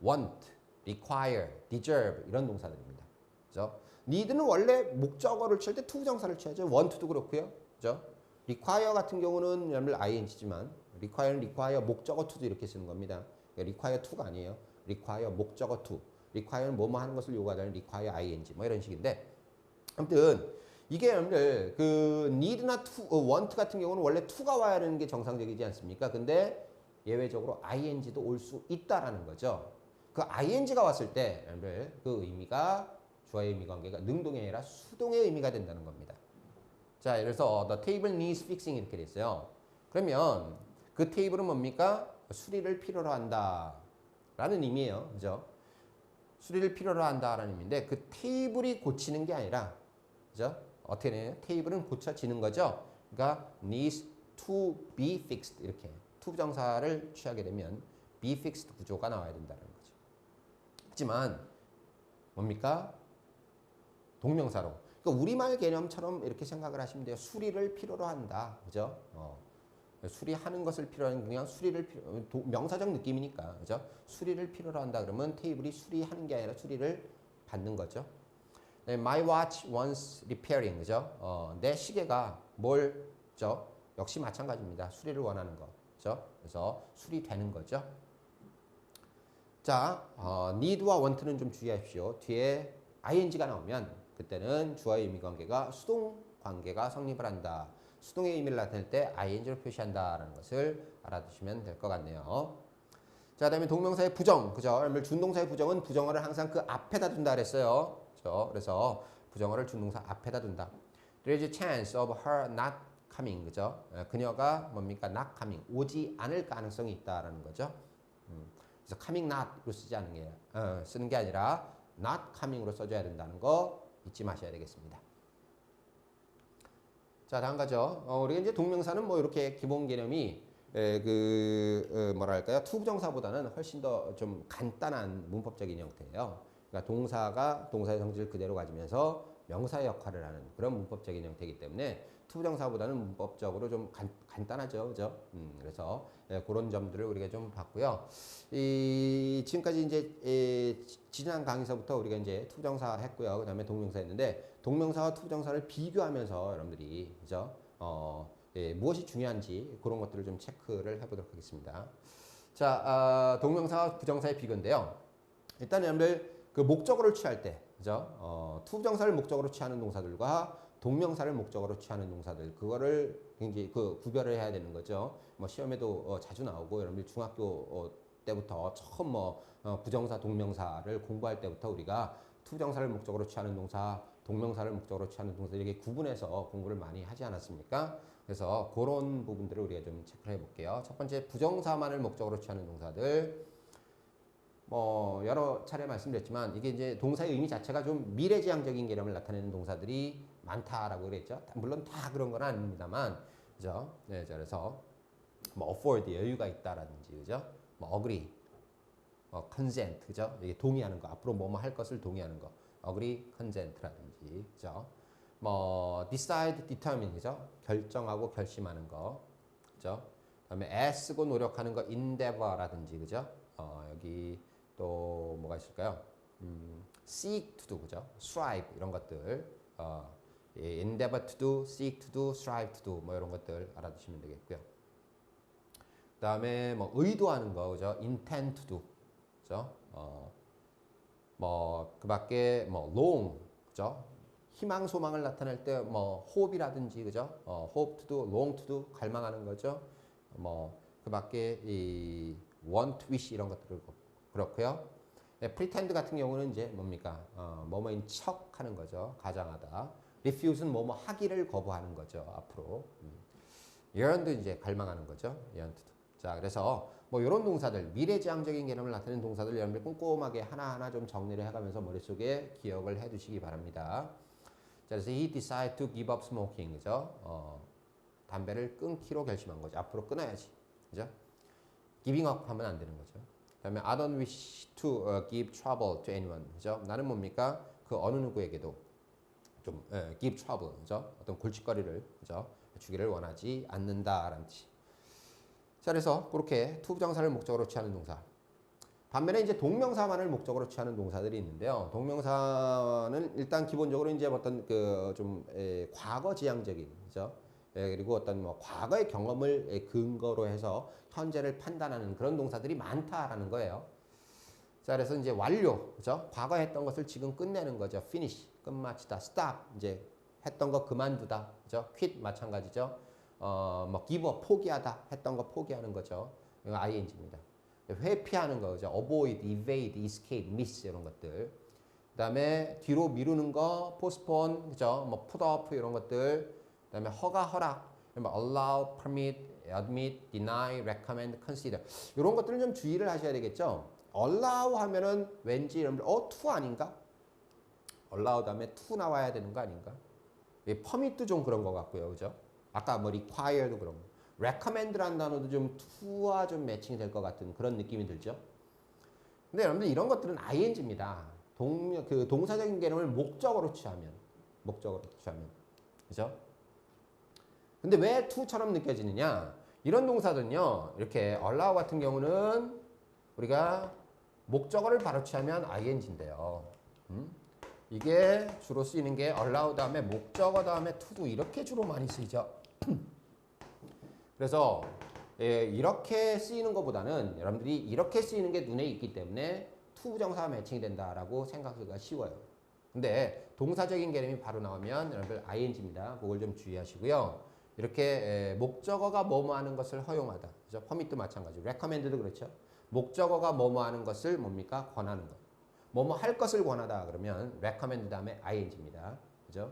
want, require, deserve 이런 동사들입니다. 그죠? need는 원래 목적어를 취할 때 투부정사를 취하죠. want도 그렇고요. 그죠? require 같은 경우는 여러분들 ing지만 require는 require 목적어 to도 이렇게 쓰는 겁니다. require to가 아니에요. require 목적어 to. require는 뭐뭐 하는 것을 요구하다는 require ing 뭐 이런 식인데 아무튼 이게 여러분들 그 need나 want 같은 경우는 원래 to가 와야 하는 게 정상적이지 않습니까? 근데 예외적으로 ing도 올 수 있다라는 거죠. 그 ing가 왔을 때 여러분들 그 의미가 주어의 의미 관계가 능동이 아니라 수동의 의미가 된다는 겁니다. 자, 그래서 the table needs fixing 이렇게 돼 있어요. 그러면 그 테이블은 뭡니까? 수리를 필요로 한다 라는 의미예요. 그죠? 수리를 필요로 한다라는 의미인데 그 테이블이 고치는 게 아니라 그죠? 어떻게 되나요? 테이블은 고쳐지는 거죠. 그러니까 needs to be fixed 이렇게 to 부정사를 취하게 되면 be fixed 구조가 나와야 된다는 거죠. 하지만 뭡니까? 동명사로. 그러니까 우리말 개념처럼 이렇게 생각을 하시면 돼요. 수리를 필요로 한다. 그죠? 수리하는 것을 필요한 그냥 명사적 느낌이니까. 그죠? 수리를 필요로 한다 그러면 테이블이 수리하는 게 아니라 수리를 받는 거죠. My watch wants repairing. 그죠? 내 시계가 죠? 역시 마찬가지입니다. 수리를 원하는 거. 그죠? 그래서 수리되는 거죠. 자, need와 want는 좀 주의하십시오. 뒤에 ing가 나오면 그때는 주어의 의미 관계가 수동 관계가 성립을 한다. 수동의 의미를 나타낼 때 ing로 표시한다라는 것을 알아두시면 될 것 같네요. 자, 그다음에 동명사의 부정, 그죠? 준동사의 부정은 부정어를 항상 그 앞에다 둔다 그랬어요. 그죠? 그래서 부정어를 준동사 앞에다 둔다. There is a chance of her not coming, 그죠? 그녀가 뭡니까? not coming, 오지 않을 가능성이 있다라는 거죠. 그래서 coming not로 쓰는 게 아니라 not coming으로 써줘야 된다는 거 잊지 마셔야 되겠습니다. 자, 다음 가죠. 우리가 이제 동명사는 뭐 이렇게 기본 개념이 뭐랄까요? 투부정사보다는 훨씬 더 좀 간단한 문법적인 형태예요. 그러니까 동사가 동사의 성질을 그대로 가지면서 명사의 역할을 하는 그런 문법적인 형태이기 때문에 투부정사보다는 문법적으로 좀 간단하죠, 그죠? 그래서 그런 점들을 우리가 좀 봤고요. 지금까지 이제 지난 강의서부터 우리가 이제 투부정사 했고요. 그다음에 동명사 했는데 동명사와 투부정사를 비교하면서 여러분들이 그죠? 무엇이 중요한지 그런 것들을 좀 체크를 해보도록 하겠습니다. 자, 동명사와 부정사의 비교인데요. 일단 여러분들 그 목적어를 취할 때, 그죠? 투부정사를 목적어로 취하는 동사들과 동명사를 목적어로 취하는 동사들, 그거를 굉장히 구별을 해야 되는 거죠. 뭐 시험에도 자주 나오고 여러분들 중학교 때부터 처음 부정사, 동명사를 공부할 때부터 우리가 투부정사를 목적어로 취하는 동사, 동명사를 목적으로 취하는 동사 이렇게 구분해서 공부를 많이 하지 않았습니까? 그래서 그런 부분들을 우리가 좀 체크를 해볼게요. 첫 번째 부정사만을 목적으로 취하는 동사들 여러 차례 말씀드렸지만 이게 이제 동사의 의미 자체가 좀 미래지향적인 개념을 나타내는 동사들이 많다라고 그랬죠. 물론 다 그런 건 아닙니다만 그죠? 네, 그래서 afford 여유가 있다라든지 그죠? agree, consent 그죠? 이게 동의하는 거 앞으로 뭐뭐 할 것을 동의하는 거. agree, consent라든지, 그죠? decide, determine, 그죠? 결정하고 결심하는 거, 그죠? 그다음에 애쓰고 노력하는 거, endeavor라든지, 그죠? 여기 또 뭐가 있을까요? seek to do, 그죠? strive 이런 것들, endeavor to do, seek to do, strive to do, 이런 것들 알아두시면 되겠고요. 그다음에 의도하는 거, 그죠? intend to do, 그죠? 그 밖에 long, 그죠? 희망, 소망을 나타낼 때 hope이라든지, 그죠? hope to do, long to do, 갈망하는 거죠. 그 밖에 이 want, wish 이런 것들을 그렇고요. pretend 같은 경우는 이제 뭡니까? 뭐뭐인 척 하는 거죠. 가장하다. refuse는 뭐뭐 하기를 거부하는 거죠. 앞으로. yearn도 이제 갈망하는 거죠. yearn to do. 자, 그래서 이런 동사들, 미래지향적인 개념을 나타내는 동사들 여러분들 꼼꼼하게 하나하나 좀 정리를 해가면서 머릿속에 기억을 해두시기 바랍니다. 자, 그래서 he decided to give up smoking, 그죠? 담배를 끊기로 결심한 거죠. 앞으로 끊어야지, 그죠? giving up 하면 안 되는 거죠. 그다음에 I don't wish to give trouble to anyone, 그죠? 나는 뭡니까? 그 어느 누구에게도 좀 give trouble, 그죠? 어떤 골칫거리를, 그죠? 주기를 원하지 않는다라는 뜻이. 자, 그래서 그렇게 투부정사를 목적으로 취하는 동사. 반면에 이제 동명사만을 목적으로 취하는 동사들이 있는데요. 동명사는 일단 기본적으로 이제 어떤 과거 지향적인, 그죠? 그리고 어떤 과거의 경험을 근거로 해서 현재를 판단하는 그런 동사들이 많다라는 거예요. 자, 그래서 이제 완료, 그죠? 과거에 했던 것을 지금 끝내는 거죠. finish, 끝마치다. stop, 이제 했던 거 그만두다, 그죠? quit 마찬가지죠. give up, 포기하다. 했던 거 포기하는 거죠. 이거 ing입니다. 회피하는 거, 그죠? avoid, evade, escape, miss 이런 것들. 그다음에 뒤로 미루는 거, postpone, 그죠? put off 이런 것들. 그다음에 허가, 허락, allow, permit, admit, deny, recommend, consider 이런 것들은 좀 주의를 하셔야 되겠죠. allow 하면은 왠지 여러분들 to 아닌가? allow 다음에 to 나와야 되는 거 아닌가? permit도 좀 그런 것 같고요. 그죠? 아까 뭐 require도 그런 거. recommend라는 단어도 좀 to와 좀 매칭이 될 것 같은 그런 느낌이 들죠. 근데 여러분들 이런 것들은 ing입니다. 그 동사적인 개념을 목적어로 취하면. 그죠? 근데 왜 to처럼 느껴지느냐? 이런 동사들은요. 이렇게 allow 같은 경우는 우리가 목적어를 바로 취하면 ing인데요. 이게 주로 쓰이는 게 allow 다음에 목적어 다음에 to도 이렇게 주로 많이 쓰이죠. 그래서 이렇게 쓰이는 것보다는 여러분들이 이렇게 쓰이는 게 눈에 있기 때문에 to 부정사가 매칭이 된다라고 생각하기가 쉬워요. 근데 동사적인 개념이 바로 나오면 여러분들 ing입니다. 그걸 좀 주의하시고요. 이렇게 목적어가 뭐뭐 하는 것을 허용하다. 그죠? permit도 마찬가지고 recommend도 그렇죠. 목적어가 뭐뭐 하는 것을 뭡니까? 권하는 것. 뭐뭐 할 것을 권하다 그러면 recommend 다음에 ing입니다. 그죠?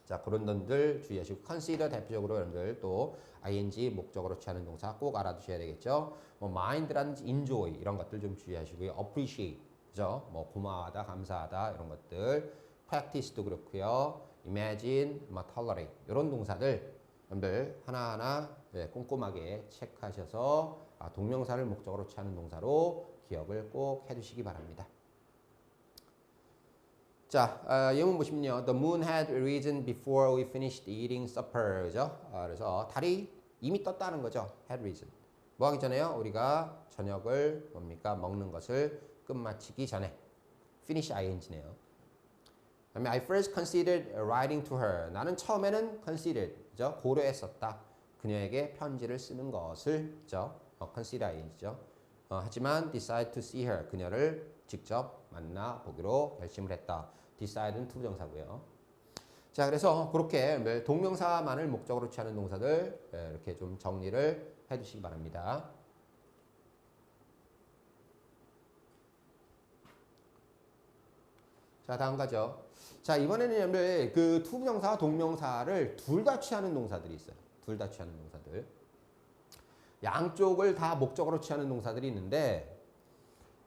자, 그런 점들 주의하시고 consider 대표적으로 여러분들 또 ing 목적으로 취하는 동사 꼭 알아두셔야 되겠죠. 뭐 mind라든지 enjoy 이런 것들 좀 주의하시고요. appreciate 그죠? 뭐 고마워하다, 감사하다 이런 것들 practice도 그렇고요. imagine, 뭐 tolerate 이런 동사들 여러분들 하나하나 꼼꼼하게 체크하셔서 동명사를 목적으로 취하는 동사로 기억을 꼭 해두시기 바랍니다. 자, 예문 보시면요. The moon had risen before we finished eating supper. 그죠? 그래서 달이 이미 떴다는 거죠. had risen. 뭐 하기 전에요? 우리가 저녁을 뭡니까? 먹는 것을 끝마치기 전에. finish ing네요. 그다음에 I first considered writing to her. 나는 처음에는 considered. 그죠? 고려했었다. 그녀에게 편지를 쓰는 것을. 그죠? consider ing죠. 하지만 decide to see her. 그녀를 직접 만나보기로 결심을 했다. decide는 투부정사고요. 자, 그래서 그렇게 동명사만을 목적으로 취하는 동사들 이렇게 좀 정리를 해두시기 바랍니다. 자, 다음 가죠. 자, 이번에는 그 투부정사와 동명사를 둘 다 취하는 동사들이 있어요. 둘 다 취하는 동사들. 양쪽을 다 목적으로 취하는 동사들이 있는데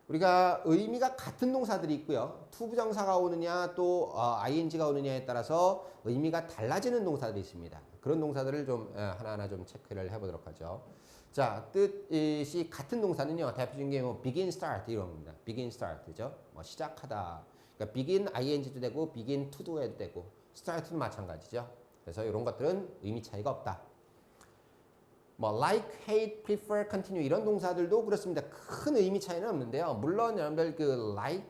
우리가 의미가 같은 동사들이 있고요. 투부정사가 오느냐 또 ing가 오느냐에 따라서 의미가 달라지는 동사들이 있습니다. 그런 동사들을 좀 하나하나 좀 체크를 해보도록 하죠. 자, 뜻이 같은 동사는요. 대표적인 게 뭐 begin, start 이런 겁니다. begin, start 그죠? 뭐 시작하다. 그러니까 begin ing도 되고 begin to도 해도 되고 start도 마찬가지죠. 그래서 이런 것들은 의미 차이가 없다. 뭐 like, hate, prefer, continue 이런 동사들도 그렇습니다. 큰 의미 차이는 없는데요. 물론 여러분들 그 like,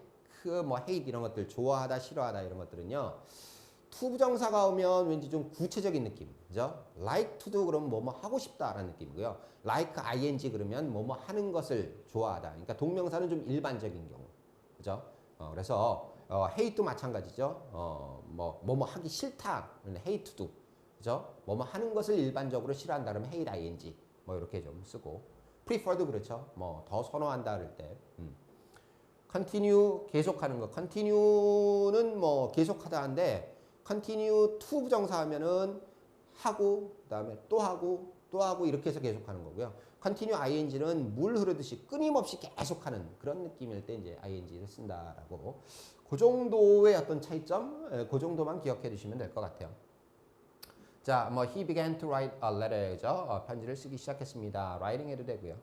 뭐 hate 이런 것들 좋아하다, 싫어하다 이런 것들은요. to 부정사가 오면 왠지 좀 구체적인 느낌, 그죠? like to도 그러면 뭐뭐 하고 싶다라는 느낌이고요. like ing 그러면 뭐뭐 하는 것을 좋아하다. 그러니까 동명사는 좀 일반적인 경우, 그죠? 그래서 hate도 마찬가지죠. 뭐뭐 하기 싫다, hate to. 그죠? 뭐뭐 하는 것을 일반적으로 싫어한다 그러면 hate ing 뭐 이렇게 좀 쓰고 prefer도 그렇죠. 뭐 더 선호한다 그럴 때 continue 계속하는 거 continue는 뭐 계속하다 한데 continue to 부정사 하면은 하고 그다음에 또 하고 또 하고 이렇게 해서 계속하는 거고요. continue ing는 물 흐르듯이 끊임없이 계속하는 그런 느낌일 때 이제 ing를 쓴다라고 그 정도의 어떤 차이점 그 정도만 기억해 두시면 될 것 같아요. 자, 뭐 he began to write a letter죠. 편지를 쓰기 시작했습니다. writing 해도 되고요.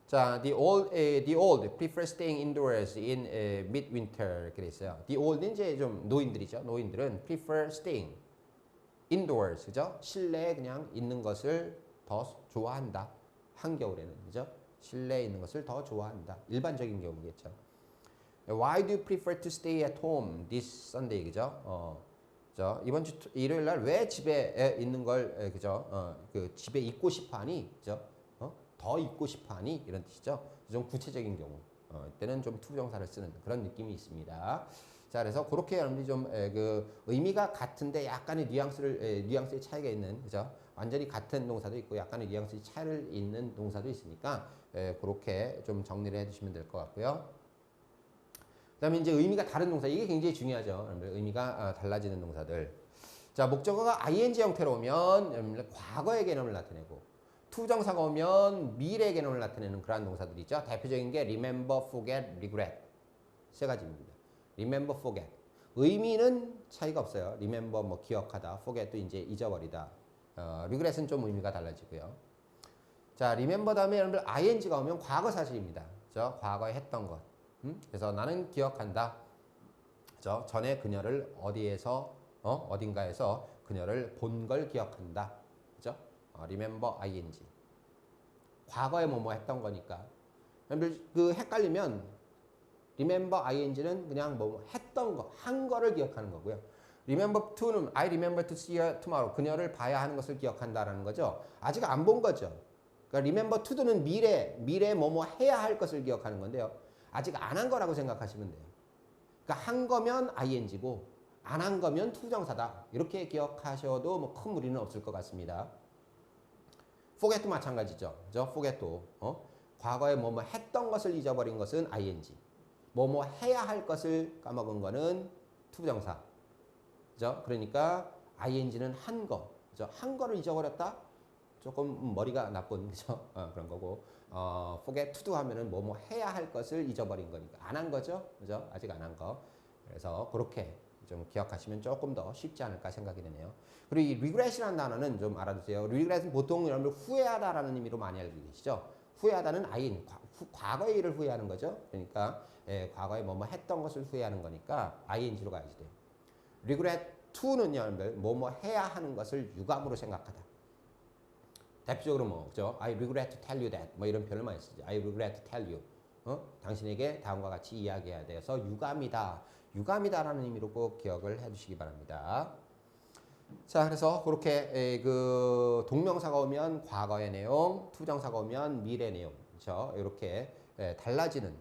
자, the old prefer staying indoors in midwinter 이렇게 돼 있어요. the old는 이제 좀 노인들이죠. 노인들은 prefer staying indoors 그죠? 실내에 그냥 있는 것을 더 좋아한다. 한겨울에는 그죠? 실내에 있는 것을 더 좋아한다. 일반적인 경우겠죠. Why do you prefer to stay at home this Sunday 그죠? 이번 주 일요일 날 왜 집에 있는 걸 그죠? 그 집에 있고 싶어하니 그죠? 더 있고 싶어하니 이런 뜻이죠. 좀 구체적인 경우 이때는 좀 투부정사를 쓰는 그런 느낌이 있습니다. 자, 그래서 그렇게 여러분들이 좀 그 의미가 같은데 약간의 뉘앙스의 차이가 있는 그죠? 완전히 같은 동사도 있고 약간의 뉘앙스의 차이를 있는 동사도 있으니까 그렇게 좀 정리를 해주시면 될 것 같고요. 그다음에 이제 의미가 다른 동사 이게 굉장히 중요하죠. 의미가 달라지는 동사들. 자, 목적어가 ing 형태로 오면 과거의 개념을 나타내고 투부정사가 오면 미래 개념을 나타내는 그러한 동사들이 있죠. 대표적인 게 remember, forget, regret 세 가지입니다. remember, forget. 의미는 차이가 없어요. remember 뭐 기억하다, forget도 이제 잊어버리다. regret은 좀 의미가 달라지고요. 자, remember 다음에 여러분들 ing가 오면 과거 사실입니다. 그죠? 과거에 했던 것. 그래서 나는 기억한다. 그죠? 전에 그녀를 어디에서 어딘가에서 그녀를 본 걸 기억한다. 그죠? remember ing. 과거에 뭐뭐 했던 거니까. 여러분들 그 헷갈리면 remember ing는 그냥 뭐 했던 거, 한 거를 기억하는 거고요. remember to는 I remember to see her tomorrow. 그녀를 봐야 하는 것을 기억한다라는 거죠. 아직 안 본 거죠. 그러니까 remember to는 미래 뭐뭐 해야 할 것을 기억하는 건데요. 아직 안 한 거라고 생각하시면 돼요. 그러니까 한 거면 ing고 안 한 거면 투부정사다. 이렇게 기억하셔도 뭐 큰 무리는 없을 것 같습니다. forget도 마찬가지죠. 그죠? forget도 과거에 뭐뭐 했던 것을 잊어버린 것은 ing. 뭐뭐 해야 할 것을 까먹은 거는 투부정사. 그죠? 그러니까 ing는 한 거. 그죠? 한 거를 잊어버렸다? 조금 머리가 나쁜 그죠? 그런 거고. forget to do 하면은 뭐뭐 해야 할 것을 잊어버린 거니까 안 한 거죠. 그죠? 아직 안 한 거. 그래서 그렇게 좀 기억하시면 조금 더 쉽지 않을까 생각이 되네요. 그리고 이 regret이라는 단어는 좀 알아두세요. regret은 보통 여러분들 후회하다라는 의미로 많이 알고 계시죠. 후회하다는 과거의 일을 후회하는 거죠. 그러니까 과거에 뭐뭐 했던 것을 후회하는 거니까 ing로 가야지 돼요. regret to는 여러분들 뭐뭐 해야 하는 것을 유감으로 생각하다. 대표적으로 뭐 그죠? I regret to tell you that 뭐 이런 표현을 많이 쓰죠. I regret to tell you. 당신에게 다음과 같이 이야기해야 돼서 유감이다라는 의미로 꼭 기억을 해두시기 바랍니다. 자, 그래서 그렇게 그 동명사가 오면 과거의 내용, 투부정사가 오면 미래 내용, 그렇죠? 이렇게 달라지는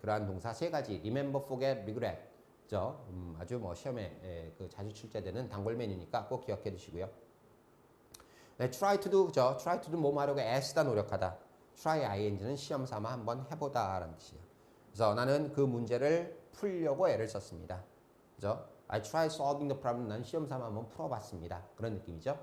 그러한 동사 세 가지, remember, forget, regret, 그렇죠? 아주 뭐 시험에 그 자주 출제되는 단골 메뉴니까 꼭 기억해 두시고요. try to do, 그죠? try to do 뭐뭐 하려고 애쓰다 노력하다. try ing는 시험 삼아 한번 해보다라는 뜻이에요. 그래서 나는 그 문제를 풀려고 애를 썼습니다. 그죠? I try solving the problem. 난 시험 삼아 한번 풀어봤습니다. 그런 느낌이죠.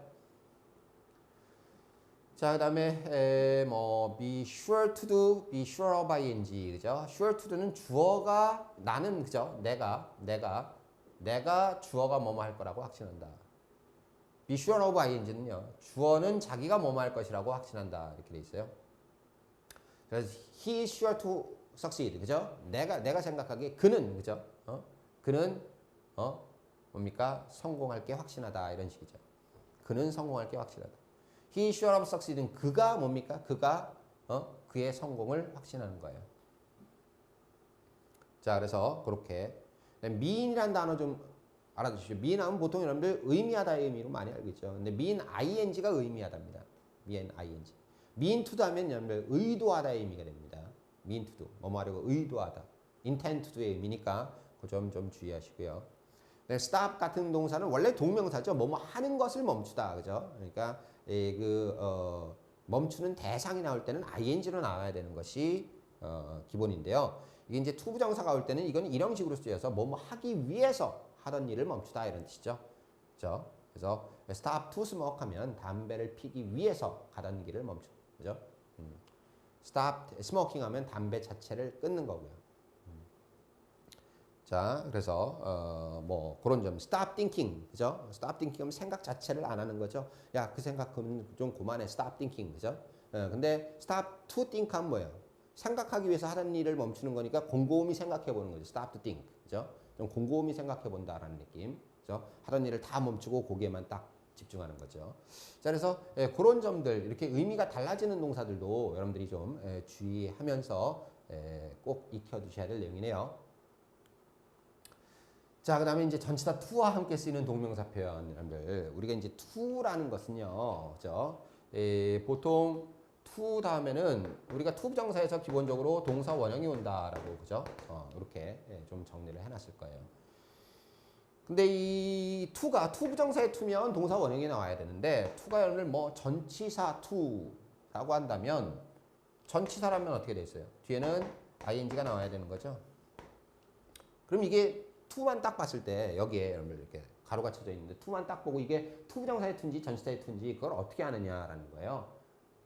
자, 그다음에 뭐 be sure to do, be sure of ing, 그죠? sure to do는 주어가 나는 그죠? 내가 주어가 뭐뭐 할 거라고 확신한다. be sure of ing는요. 주어는 자기가 뭐뭐 할 것이라고 확신한다. 이렇게 돼 있어요. 그래서 he is sure to succeed. 그죠? 내가 생각하기에 그는 그죠? 그는 뭡니까? 성공할 게 확신하다 이런 식이죠. 그는 성공할 게 확실하다. He is sure of succeeding. 그가 뭡니까? 그가 그의 성공을 확신하는 거예요. 자, 그래서 그렇게 mean이라는 단어 좀 알아두십시오. mean 하면 보통 여러분들 의미하다의 의미로 많이 알고 있죠. 근데 mean ing가 의미하다입니다. mean ing. mean to do 하면 여러분들 의도하다의 의미가 됩니다. mean to do. 뭐뭐 하려고 의도하다. intend to do의 의미니까 그 점 좀 주의하시고요. 네, stop 같은 동사는 원래 동명사죠. 뭐뭐 하는 것을 멈추다. 그죠? 그러니까 멈추는 대상이 나올 때는 ing로 나와야 되는 것이 기본인데요. 이게 이제 투부정사가 올 때는 이건 이런 식으로 쓰여서 뭐뭐 하기 위해서 하던 일을 멈추다 이런 뜻이죠. 그죠? 그래서 stop to smoke 하면 담배를 피기 위해서 가던 길을 멈추. 그죠? stop smoking 하면 담배 자체를 끊는 거고요. 자, 그래서 뭐 그런 점, stop thinking, 그죠? stop thinking 하면 생각 자체를 안 하는 거죠. 야, 그 생각은 좀 그만해, stop thinking, 그죠? 근데 stop to think 하면 뭐예요? 생각하기 위해서 하는 일을 멈추는 거니까 곰곰이 생각해 보는 거죠. stop to think, 그죠? 좀 곰곰이 생각해 본다라는 느낌, 그죠? 하던 일을 다 멈추고 거기에만 딱 집중하는 거죠. 자, 그래서 그런 점들, 이렇게 의미가 달라지는 동사들도 여러분들이 좀 주의하면서 꼭 익혀두셔야 될 내용이네요. 자, 그 다음에 이제 전치사 to와 함께 쓰이는 동명사 표현들. 우리가 이제 to라는 것은요, 그죠? 보통 to 다음에는 우리가 투부정사에서 기본적으로 동사 원형이 온다라고, 그죠? 이렇게 좀 정리를 해놨을 거예요. 근데 이 to가 투부정사의 to면 동사 원형이 나와야 되는데, to가 여러분들 뭐 전치사 to라고 한다면, 전치사라면 어떻게 돼 있어요? 뒤에는 ing가 나와야 되는 거죠. 그럼 이게 to만 딱 봤을 때 여기에 여러분들 이렇게 가로가 쳐져 있는데 to만 딱 보고 이게 투부정사의 to인지 전치사의 to인지 그걸 어떻게 아느냐라는 거예요.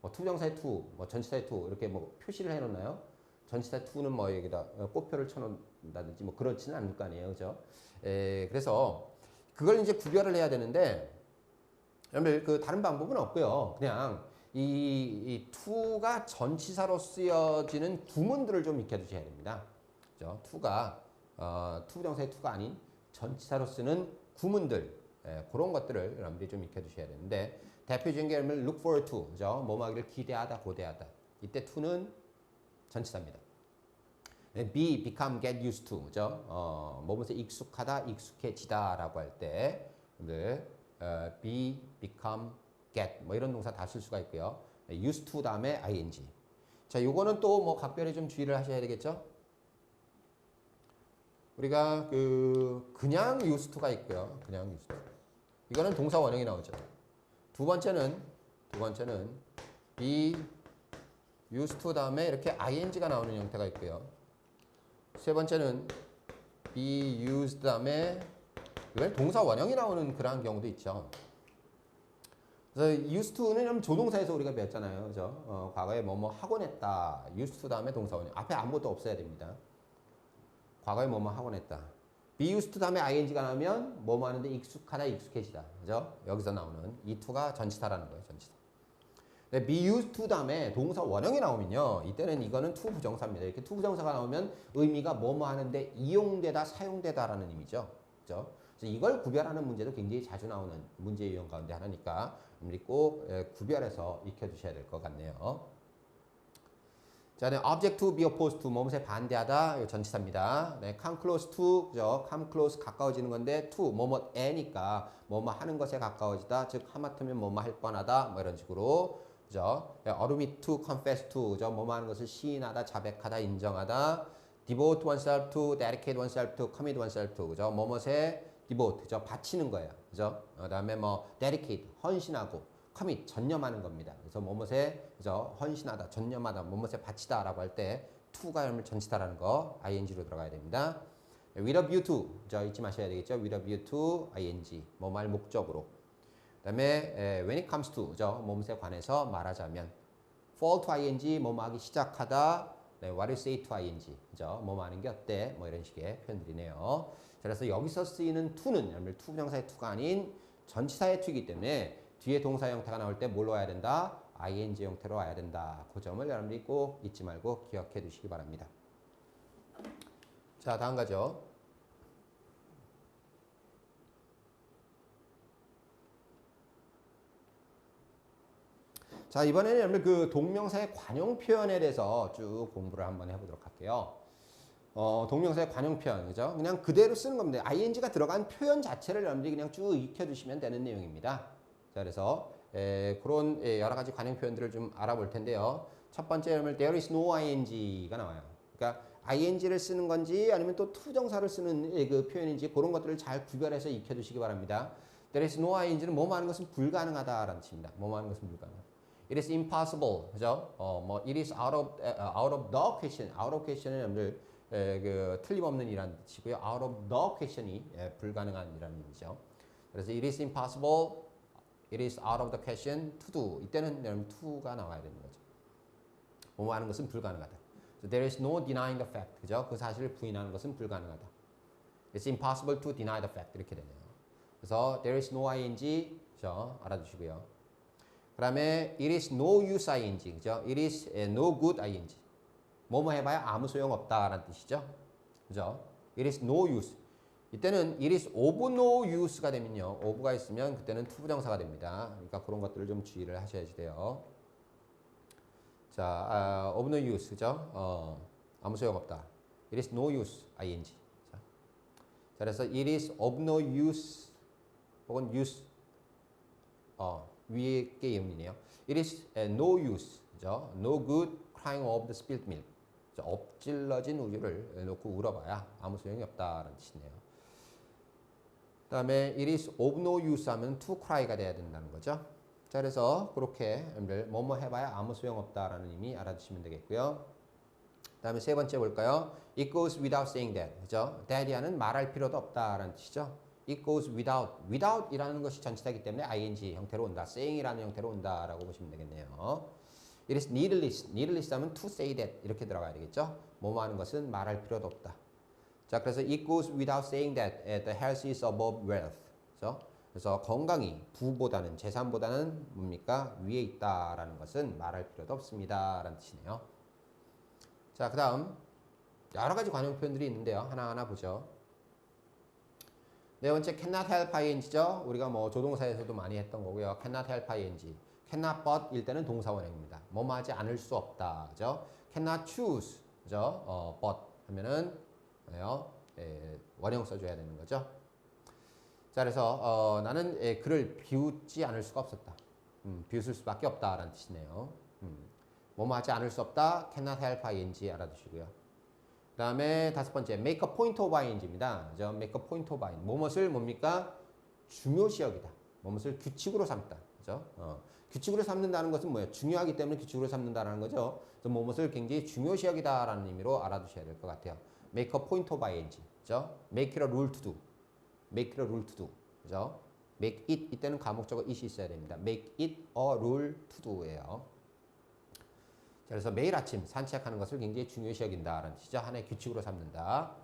뭐 투부정사의 to, 뭐 전치사의 to 이렇게 뭐 표시를 해놓나요? 전치사 to는 뭐 여기다 꽃표를 쳐놓는다든지 뭐 그렇지는 않을 거 아니에요, 그죠? 그래서 그걸 이제 구별을 해야 되는데 여러분들 그 다른 방법은 없고요. 그냥 이 to가 전치사로 쓰여지는 구문들을 좀 익혀두셔야 됩니다. 그죠? to가 투부정사의 to가 아닌 전치사로 쓰는 구문들 그런 것들을 여러분들이 좀 익혀두셔야 되는데 대표적인 게 look forward to, 그죠? 뭐뭐하기를 기대하다, 고대하다. 이때 to는 전치사입니다. be, become, get used to, 그죠? 뭐뭐에 익숙하다, 익숙해지다라고 할 때, 여러분들 be, become, get 뭐 이런 동사 다 쓸 수가 있고요. used to 다음에 ing. 자, 요거는 또 뭐 각별히 좀 주의를 하셔야 되겠죠? 우리가 그냥 used to가 있고요. 그냥 used to. 이거는 동사 원형이 나오죠. 두 번째는 be used to 다음에 이렇게 ing가 나오는 형태가 있고요. 세 번째는 be used 다음에 이걸 동사 원형이 나오는 그러한 경우도 있죠. 그래서 used to는 조동사에서 우리가 배웠잖아요. 그죠? 과거에 뭐뭐 하곤 했다. used to 다음에 동사 원형. 앞에 아무것도 없어야 됩니다. 과거에 뭐뭐 하곤 했다. be used to 다음에 ing가 나오면 뭐뭐 하는데 익숙하다, 익숙해지다. 그죠? 여기서 나오는 이 to가 전치사라는 거예요. 전치사. be used to 다음에 동사 원형이 나오면요. 이때는 이거는 to 부정사입니다. 이렇게 to 부정사가 나오면 의미가 뭐뭐 하는데 이용되다, 사용되다라는 의미죠. 그죠? 그래서 이걸 구별하는 문제도 굉장히 자주 나오는 문제 유형 가운데 하나니까 우리 꼭 구별해서 익혀두셔야 될 것 같네요. 자, 네, object to, be opposed to, 뭐뭐에 반대하다, 이거 전치사입니다. 네, come close to, 그죠? come close 가까워지는 건데 to, 뭐뭐에니까 뭐뭐 하는 것에 가까워지다, 즉 하마터면 뭐뭐 할 뻔하다, 뭐 이런 식으로, 그죠? admit to, confess to, 그죠? 뭐뭐 하는 것을 시인하다, 자백하다, 인정하다, devote oneself to, dedicate oneself to, commit oneself to, 그죠? 뭐뭐에 devote, 그죠? 바치는 거예요, 그죠? 그다음에 뭐 dedicate, 헌신하고. commit, 전념하는 겁니다. 그래서 뭐뭐에 그죠? 헌신하다, 전념하다, 뭐뭐에 바치다라고 할 때 to가 전치사라는 거 ing로 들어가야 됩니다. with a view to, 그죠? 잊지 마셔야 되겠죠? with a view to ing, 뭐 말 목적으로. 그다음에 when it comes to, 그죠? 뭐뭐에 관해서 말하자면 fall to ing, 뭐뭐 하기 시작하다. 네, what you say to ing, 그죠? 뭐뭐 하는 게 어때? 뭐 이런 식의 표현들이네요. 그래서 여기서 쓰이는 to는 여러분들 to 부정사의 to가 아닌 전치사의 to이기 때문에 뒤에 동사 형태가 나올 때 뭘로 와야 된다? ing 형태로 와야 된다. 그 점을 여러분들이 꼭 잊지 말고 기억해 두시기 바랍니다. 자, 다음 가죠. 자, 이번에는 여러분들 그 동명사의 관용 표현에 대해서 쭉 공부를 한번 해보도록 할게요. 동명사의 관용 표현, 그죠? 그냥 그대로 쓰는 겁니다. ing가 들어간 표현 자체를 여러분들이 그냥 쭉 익혀두시면 되는 내용입니다. 자, 그래서 그런 여러 가지 관용 표현들을 좀 알아볼 텐데요. 첫 번째 여러분 there is no ing가 나와요. 그러니까 ing를 쓰는 건지 아니면 또 투정사를 쓰는 그 표현인지 그런 것들을 잘 구별해서 익혀두시기 바랍니다. there is no ing는 뭐뭐 하는 것은 불가능하다라는 뜻입니다. 뭐뭐 하는 것은 불가능하다. It is impossible, 그죠? 뭐 it is out of the question. out of question은 여러분들 그 틀림없는 이라는 뜻이고요. out of the question이 불가능한 이라는 의미죠. 그래서 it is impossible. It is out of the question to do. 이때는 여러분 to가 나와야 되는 거죠. 뭐뭐 하는 것은 불가능하다. So there is no denying the fact. 그죠? 그 사실을 부인하는 것은 불가능하다. It's impossible to deny the fact. 이렇게 되네요. 그래서 there is no ing. 그죠? 알아두시고요. 그 다음에 it is no use ing. 그죠? It is no good ing. 뭐뭐 해봐야 아무 소용 없다라는 뜻이죠. 그죠? It is no use. 이때는 it is of no use가 되면요. of가 있으면 그때는 투부정사가 됩니다. 그러니까 그런 것들을 좀 주의를 하셔야지 돼요. 자, of no use, 그죠? 아무 소용없다. It is no use, ing. 자, 그래서 it is of no use 혹은 use, 위에 게 의미네요. It is no use, 그죠? No good crying over the spilled milk. 엎질러진 우유를 놓고 울어봐야 아무 소용이 없다라는 뜻이네요. 그 다음에 it is of no use 하면 to cry가 돼야 된다는 거죠. 자, 그래서 그렇게 여러분들 뭐뭐 해봐야 아무 소용없다라는 의미 알아두시면 되겠고요. 그 다음에 세 번째 볼까요? It goes without saying that. 그죠? that이야는 말할 필요도 없다라는 뜻이죠. It goes without. without 이라는 것이 전치사이기 때문에 ing 형태로 온다. saying이라는 형태로 온다라고 보시면 되겠네요. It is needless. needless 하면 to say that 이렇게 들어가야 되겠죠. 뭐뭐 하는 것은 말할 필요도 없다. 자, 그래서 it goes without saying that the health is above wealth. 그래서 건강이 부보다는 재산보다는 뭡니까? 위에 있다라는 것은 말할 필요도 없습니다라는 뜻이네요. 자, 그다음 여러 가지 관용 표현들이 있는데요. 하나하나 보죠. 네 번째 cannot help ing죠. 우리가 뭐 조동사에서도 많이 했던 거고요. cannot help ing. cannot but 일 때는 동사 원형입니다. 뭐뭐 하지 않을 수 없다. 그죠? cannot choose. 그죠? but 하면은 뭐예요? 원형 써줘야 되는 거죠. 자, 그래서 나는 그를 비웃지 않을 수가 없었다. 비웃을 수밖에 없다라는 뜻이네요. 뭐뭐 하지 않을 수 없다. cannot help ing 알아두시고요. 그 다음에 다섯 번째 make a point of ing입니다. 그죠? make a point of ing. 뭐뭇을 뭡니까? 중요시 여기다. 뭐뭇을 규칙으로 삼다. 그죠? 규칙으로 삼는다는 것은 뭐예요? 중요하기 때문에 규칙으로 삼는다는 거죠. 그래서 뭐뭇을 굉장히 중요시 여기다라는 의미로 알아두셔야 될 것 같아요. make a point of ing. 그죠? make it a rule to do. make it a rule to do. 그죠? make it 이때는 가목적어 it이 있어야 됩니다. make it a rule to do예요. 자, 그래서 매일 아침 산책하는 것을 굉장히 중요시 여긴다라는 뜻이죠. 하나의 규칙으로 삼는다.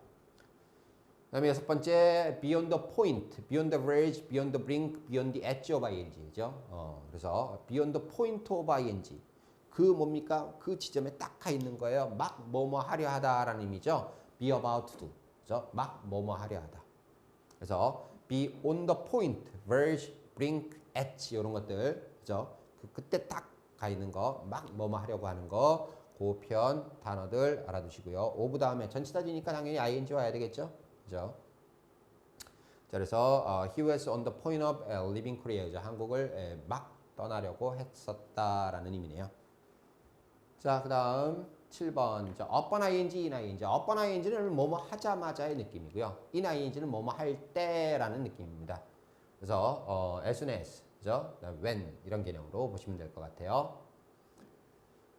그 다음에 여섯 번째 beyond the point, beyond the verge, beyond the brink, beyond the edge of ing죠. 그래서 beyond the point of ing. 그 뭡니까? 그 지점에 딱 가 있는 거예요. 막 뭐뭐 하려 하다라는 의미죠. be about to do. 그죠? 막 뭐뭐 하려 하다. 그래서 be on the point, verge, brink, edge 이런 것들, 그죠? 그때 딱 가 있는 거, 막 뭐뭐 하려고 하는 거, 그 표현 단어들 알아두시고요. of 다음에 전치 따지니까 당연히 ing 와야 되겠죠, 그죠? 자, 그래서 he was on the point of leaving Korea, 한국을 막 떠나려고 했었다라는 의미네요. 자, 그다음 7번 upon ing, in ing. upon ing는 뭐뭐 하자마자의 느낌이고요. in ing는 뭐뭐 할 때라는 느낌입니다. 그래서 as soon as, 그죠? when 이런 개념으로 보시면 될 것 같아요.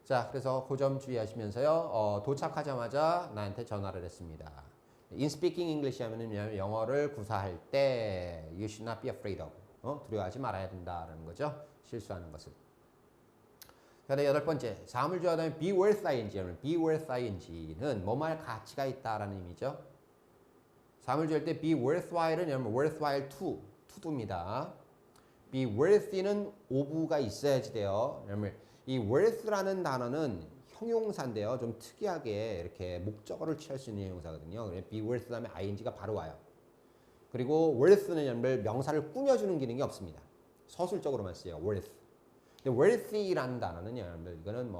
자, 그래서 그 점 주의하시면서요. 도착하자마자 나한테 전화를 했습니다. In speaking English 하면은 영어를 구사할 때 you should not be afraid of. 두려워하지 말아야 된다라는 거죠. 실수하는 것을. 자, 네, 여덟 번째. 사물주어다음에 be worth ing. be worth ing는 뭐뭐할 가치가 있다라는 의미죠. 사물주어일 때 be worthwhile은 worthwhile to입니다. be worthy는 of가 있어야지 돼요. 이 worth라는 단어는 형용사인데요. 좀 특이하게 이렇게 목적어를 취할 수 있는 형용사거든요. be worth 다음에 ing가 바로 와요. 그리고 worth는 명사를 꾸며주는 기능이 없습니다. 서술적으로만 쓰여요. worth. 근데 worthy라는 단어는 이거는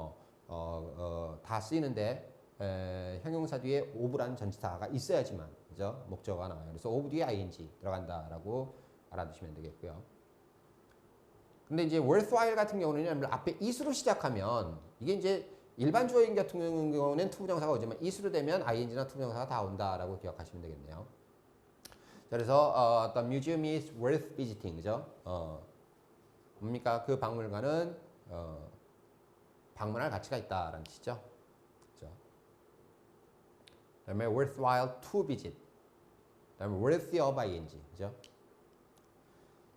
다 쓰이는데 형용사 뒤에 of라는 전치사가 있어야지만 그죠? 목적어가 나와요. 그래서 of 뒤에 ing 들어간다라고 알아두시면 되겠고요. 근데 이제 worthwhile 같은 경우는 앞에 is로 시작하면 이게 이제 일반 주어인 같은 경우는 투부정사가 오지만 is로 되면 ing나 투부정사가 다 온다라고 기억하시면 되겠네요. 자, 그래서 the museum is worth visiting, 그죠? 뭡니까? 그 박물관은 방문할 가치가 있다라는 뜻이죠. 그죠? 그다음에 worthwhile to visit. 그다음에 worthy of ing, 그죠?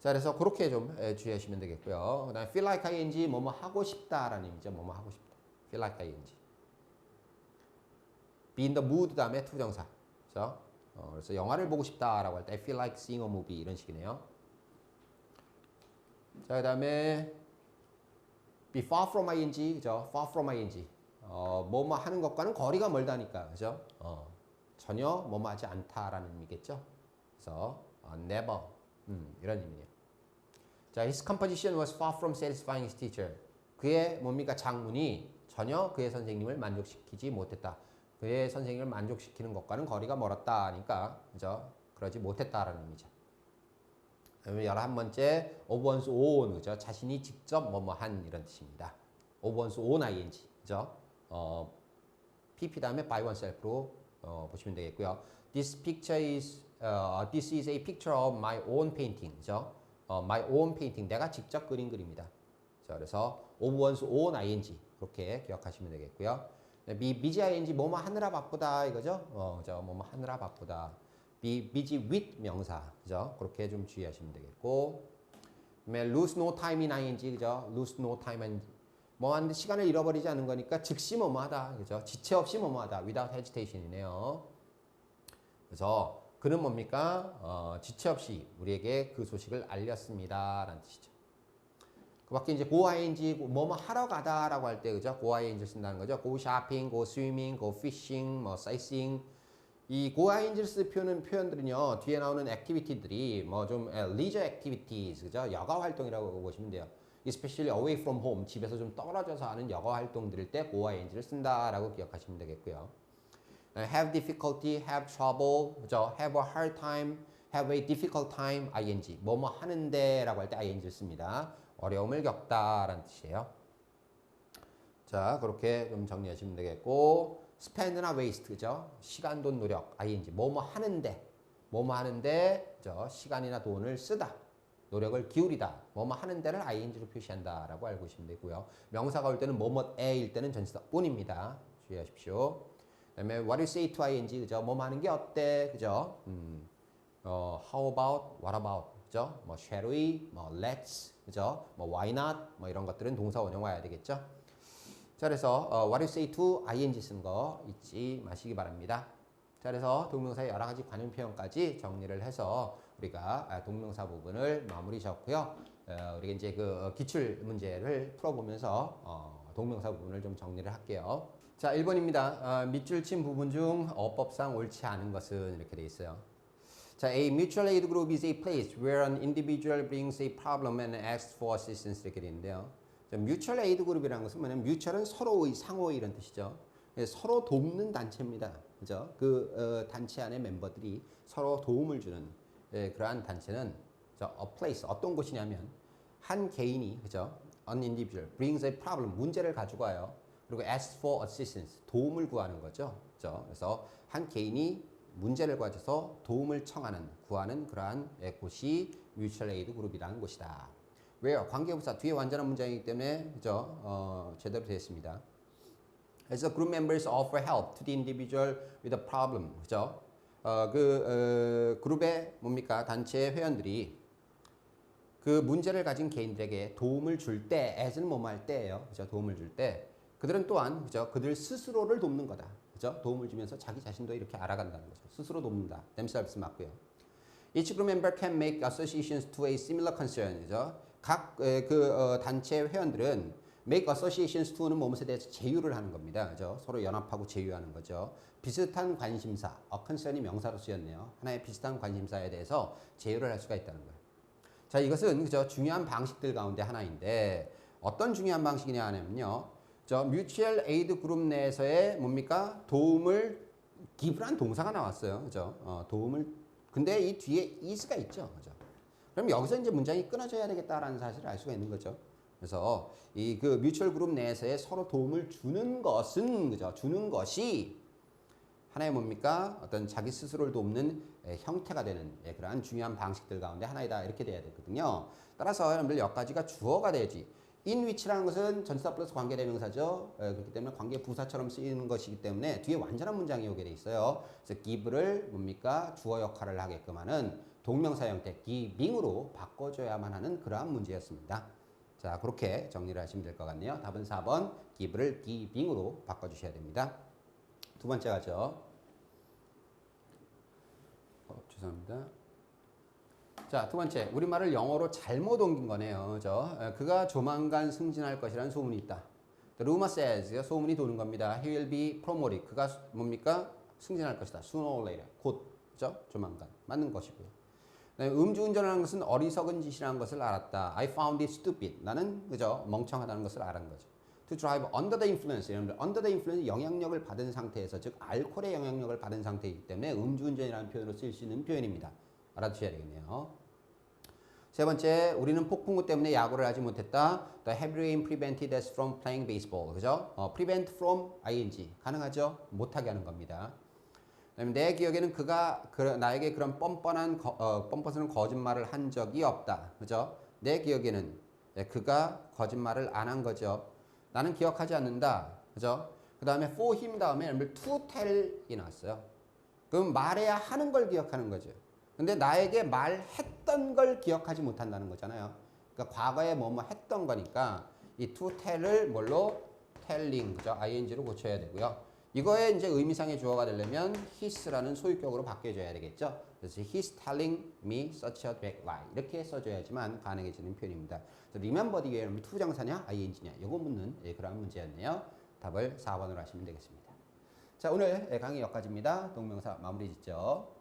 자, 그래서 그렇게 좀 주의하시면 되겠고요. 그다음에 feel like ing 뭐뭐 하고 싶다라는 의미죠. 뭐뭐 하고 싶다. feel like ing. be in the mood 다음에 투부정사. 그죠? 그래서 영화를 보고 싶다라고 할 때 I feel like seeing a movie 이런 식이네요. 자, 그다음에 be far from ing, 그죠? far from ing. 뭐뭐 하는 것과는 거리가 멀다니까, 그죠? 전혀 뭐뭐 하지 않다라는 의미겠죠. 그래서 never 이런 의미네요. 자, his composition was far from satisfying his teacher. 그의 뭡니까? 장문이 전혀 그의 선생님을 만족시키지 못했다. 그의 선생님을 만족시키는 것과는 거리가 멀었다 하니까, 그죠? 그러지 못했다라는 의미죠. 11번째 of one's own, 그죠? 자신이 직접 뭐뭐 한 이런 뜻입니다. of one's own ing, 그죠? pp 다음에 by oneself로 보시면 되겠고요. This is a picture of my own painting, 그죠? my own painting, 내가 직접 그린 글입니다. 자, 그래서 of one's own ing 그렇게 기억하시면 되겠고요. be busy ing 뭐뭐 하느라 바쁘다 이거죠? 뭐뭐 하느라 바쁘다. be busy with 명사, 그죠? 그렇게 좀 주의하시면 되겠고, 그다음에 lose no time in ing, 그죠? lose no time 뭐 하는데 시간을 잃어버리지 않은 거니까 즉시 뭐뭐하다. 그죠? 지체 없이 뭐뭐하다. without hesitation이네요. 그래서 그는 뭡니까? 지체 없이 우리에게 그 소식을 알렸습니다. 라는 뜻이죠. 그 밖에 이제 go ing, 뭐뭐 하러 가다라고 할 때, 그죠? go ing를 쓴다는 거죠. go shopping, go swimming, go fishing, 뭐 sightseeing. 이 go ing를 쓰는 표현들은요, 뒤에 나오는 액티비티들이 뭐 좀 leisure activities, 그죠? 여가 활동이라고 보시면 돼요. especially away from home, 집에서 좀 떨어져서 하는 여가 활동들일 때 go ing를 쓴다라고 기억하시면 되겠고요. have difficulty, have trouble, 그죠? have a hard time, have a difficult time, ing. 뭐뭐 하는데라고 할 때 ing를 씁니다. 어려움을 겪다라는 뜻이에요. 자, 그렇게 좀 정리하시면 되겠고, spend나 waste, 그죠? 시간, 돈, 노력, ing. 뭐뭐 하는데, 그죠? 시간이나 돈을 쓰다. 노력을 기울이다. 뭐뭐 하는 데를 ing로 표시한다라고 알고 계시면 되고요. 명사가 올 때는 뭐뭐에일 때는 전치사뿐입니다. 주의하십시오. 그다음에 what you say to ing, 그죠? 뭐뭐 하는 게 어때, 그죠? how about, what about, 그죠? 뭐 shall we, 뭐 let's, 그죠? 뭐 why not, 뭐 이런 것들은 동사 원형 와야 되겠죠? 자, 그래서 what you say to ing 쓴 거 잊지 마시기 바랍니다. 자, 그래서 동명사의 여러 가지 관용 표현까지 정리를 해서 우리가 동명사 부분을 마무리 지었고요. 우리가 이제 그 기출 문제를 풀어보면서 동명사 부분을 좀 정리를 할게요. 자, 1번입니다. 밑줄 친 부분 중 어법상 옳지 않은 것은 이렇게 돼 있어요. 자, a mutual aid group is a place where an individual brings a problem and asks for assistance 이렇게 돼 있는데요. 자, mutual aid group이라는 것은 뭐냐면 mutual은 서로의, 상호의 이런 뜻이죠. 서로 돕는 단체입니다. 그죠? 그 단체 안에 멤버들이 서로 도움을 주는 그러한 단체는 a place, 어떤 곳이냐면 한 개인이, 그죠? an individual brings a problem, 문제를 가지고 와요. 그리고 asks for assistance, 도움을 구하는 거죠. 그죠? 그래서 한 개인이 문제를 가져서 도움을 청하는, 구하는 그러한 곳이 mutual aid group이라는 곳이다. 왜요? 관계부사 뒤에 완전한 문장이기 때문에, 그죠? 제대로 되어 있습니다. As the group members offer help to the individual with a problem, 그죠? 그룹의 뭡니까? 단체 회원들이 그 문제를 가진 개인들에게 도움을 줄 때, as는 뭐뭐 할 때예요. 그죠? 도움을 줄 때 그들은 또한, 그죠? 그들 스스로를 돕는 거다. 그죠? 도움을 주면서 자기 자신도 이렇게 알아간다는 거죠. 스스로 돕는다. themselves 맞고요. Each group member can make associations to a similar concern. 그죠? 각 단체 회원들은 make associations to는 무엇에 대해서 제휴를 하는 겁니다. 그죠? 서로 연합하고 제휴하는 거죠. 비슷한 관심사, a concern이 명사로 쓰였네요. 하나의 비슷한 관심사에 대해서 제휴를 할 수가 있다는 거예요. 자, 이것은, 그죠? 중요한 방식들 가운데 하나인데 어떤 중요한 방식이냐 하면요. 저 뮤추얼 에이드 그룹 내에서의 뭡니까? 도움을 give란 동사가 나왔어요. 그죠? 도움을, 근데 이 뒤에 is가 있죠. 그죠? 그럼 여기서 이제 문장이 끊어져야 되겠다라는 사실을 알 수가 있는 거죠. 그래서 이 그 뮤추얼 그룹 내에서의 서로 도움을 주는 것은, 그죠? 주는 것이 하나의 뭡니까? 어떤 자기 스스로를 돕는 형태가 되는 그러한 중요한 방식들 가운데 하나이다. 이렇게 돼야 되거든요. 따라서 여러분들 여기까지가 주어가 되지. in which라는 것은 전치사 플러스 관계대명사죠. 그렇기 때문에 관계부사처럼 쓰이는 것이기 때문에 뒤에 완전한 문장이 오게 돼 있어요. 그래서 give를 뭡니까? 주어 역할을 하게끔 하는 동명사 형태 giving으로 바꿔줘야만 하는 그러한 문제였습니다. 자, 그렇게 정리를 하시면 될 것 같네요. 답은 4번 give를 giving으로 바꿔주셔야 됩니다. 두 번째 가죠. 죄송합니다. 자, 두 번째, 우리말을 영어로 잘못 옮긴 거네요. 그죠? 그가 조만간 승진할 것이라는 소문이 있다. The rumor says, 소문이 도는 겁니다. He will be promoted. 그가 뭡니까? 승진할 것이다. Sooner or later. 곧, 그죠? 조만간. 맞는 것이고요. 음주운전하는 것은 어리석은 짓이라는 것을 알았다. I found it stupid. 나는, 그죠? 멍청하다는 것을 알은 거죠. To drive under the influence. under the influence 영향력을 받은 상태에서, 즉 알코올의 영향력을 받은 상태이기 때문에 음주운전이라는 표현으로 쓰일 수 있는 표현입니다. 알아두셔야 되겠네요. 세 번째, 우리는 폭풍우 때문에 야구를 하지 못했다. The heavy rain prevented us from playing baseball. 그죠? prevent from ing 가능하죠? 못하게 하는 겁니다. 그다음에 내 기억에는 그가 나에게 그런 뻔뻔한 거짓말을 한 적이 없다. 그죠? 내 기억에는 그가 거짓말을 안 한 거죠. 나는 기억하지 않는다. 그죠? 그 다음에 for him 다음에 to tell이 나왔어요. 그럼 말해야 하는 걸 기억하는 거죠. 근데 나에게 말했던 걸 기억하지 못한다는 거잖아요. 그러니까 과거에 뭐뭐 했던 거니까 이 to tell을 뭘로? telling, 그죠? ing로 고쳐야 되고요. 이거에 이제 의미상의 주어가 되려면 his라는 소유격으로 바뀌어줘야 되겠죠. 그래서 he's telling me such a big lie 이렇게 써줘야지만 가능해지는 표현입니다. 그래서 remember 뒤에 그러면 to 장사냐 ing냐 이거 묻는 그런 문제였네요. 답을 4번으로 하시면 되겠습니다. 자, 오늘 강의 여기까지입니다. 동명사 마무리 짓죠.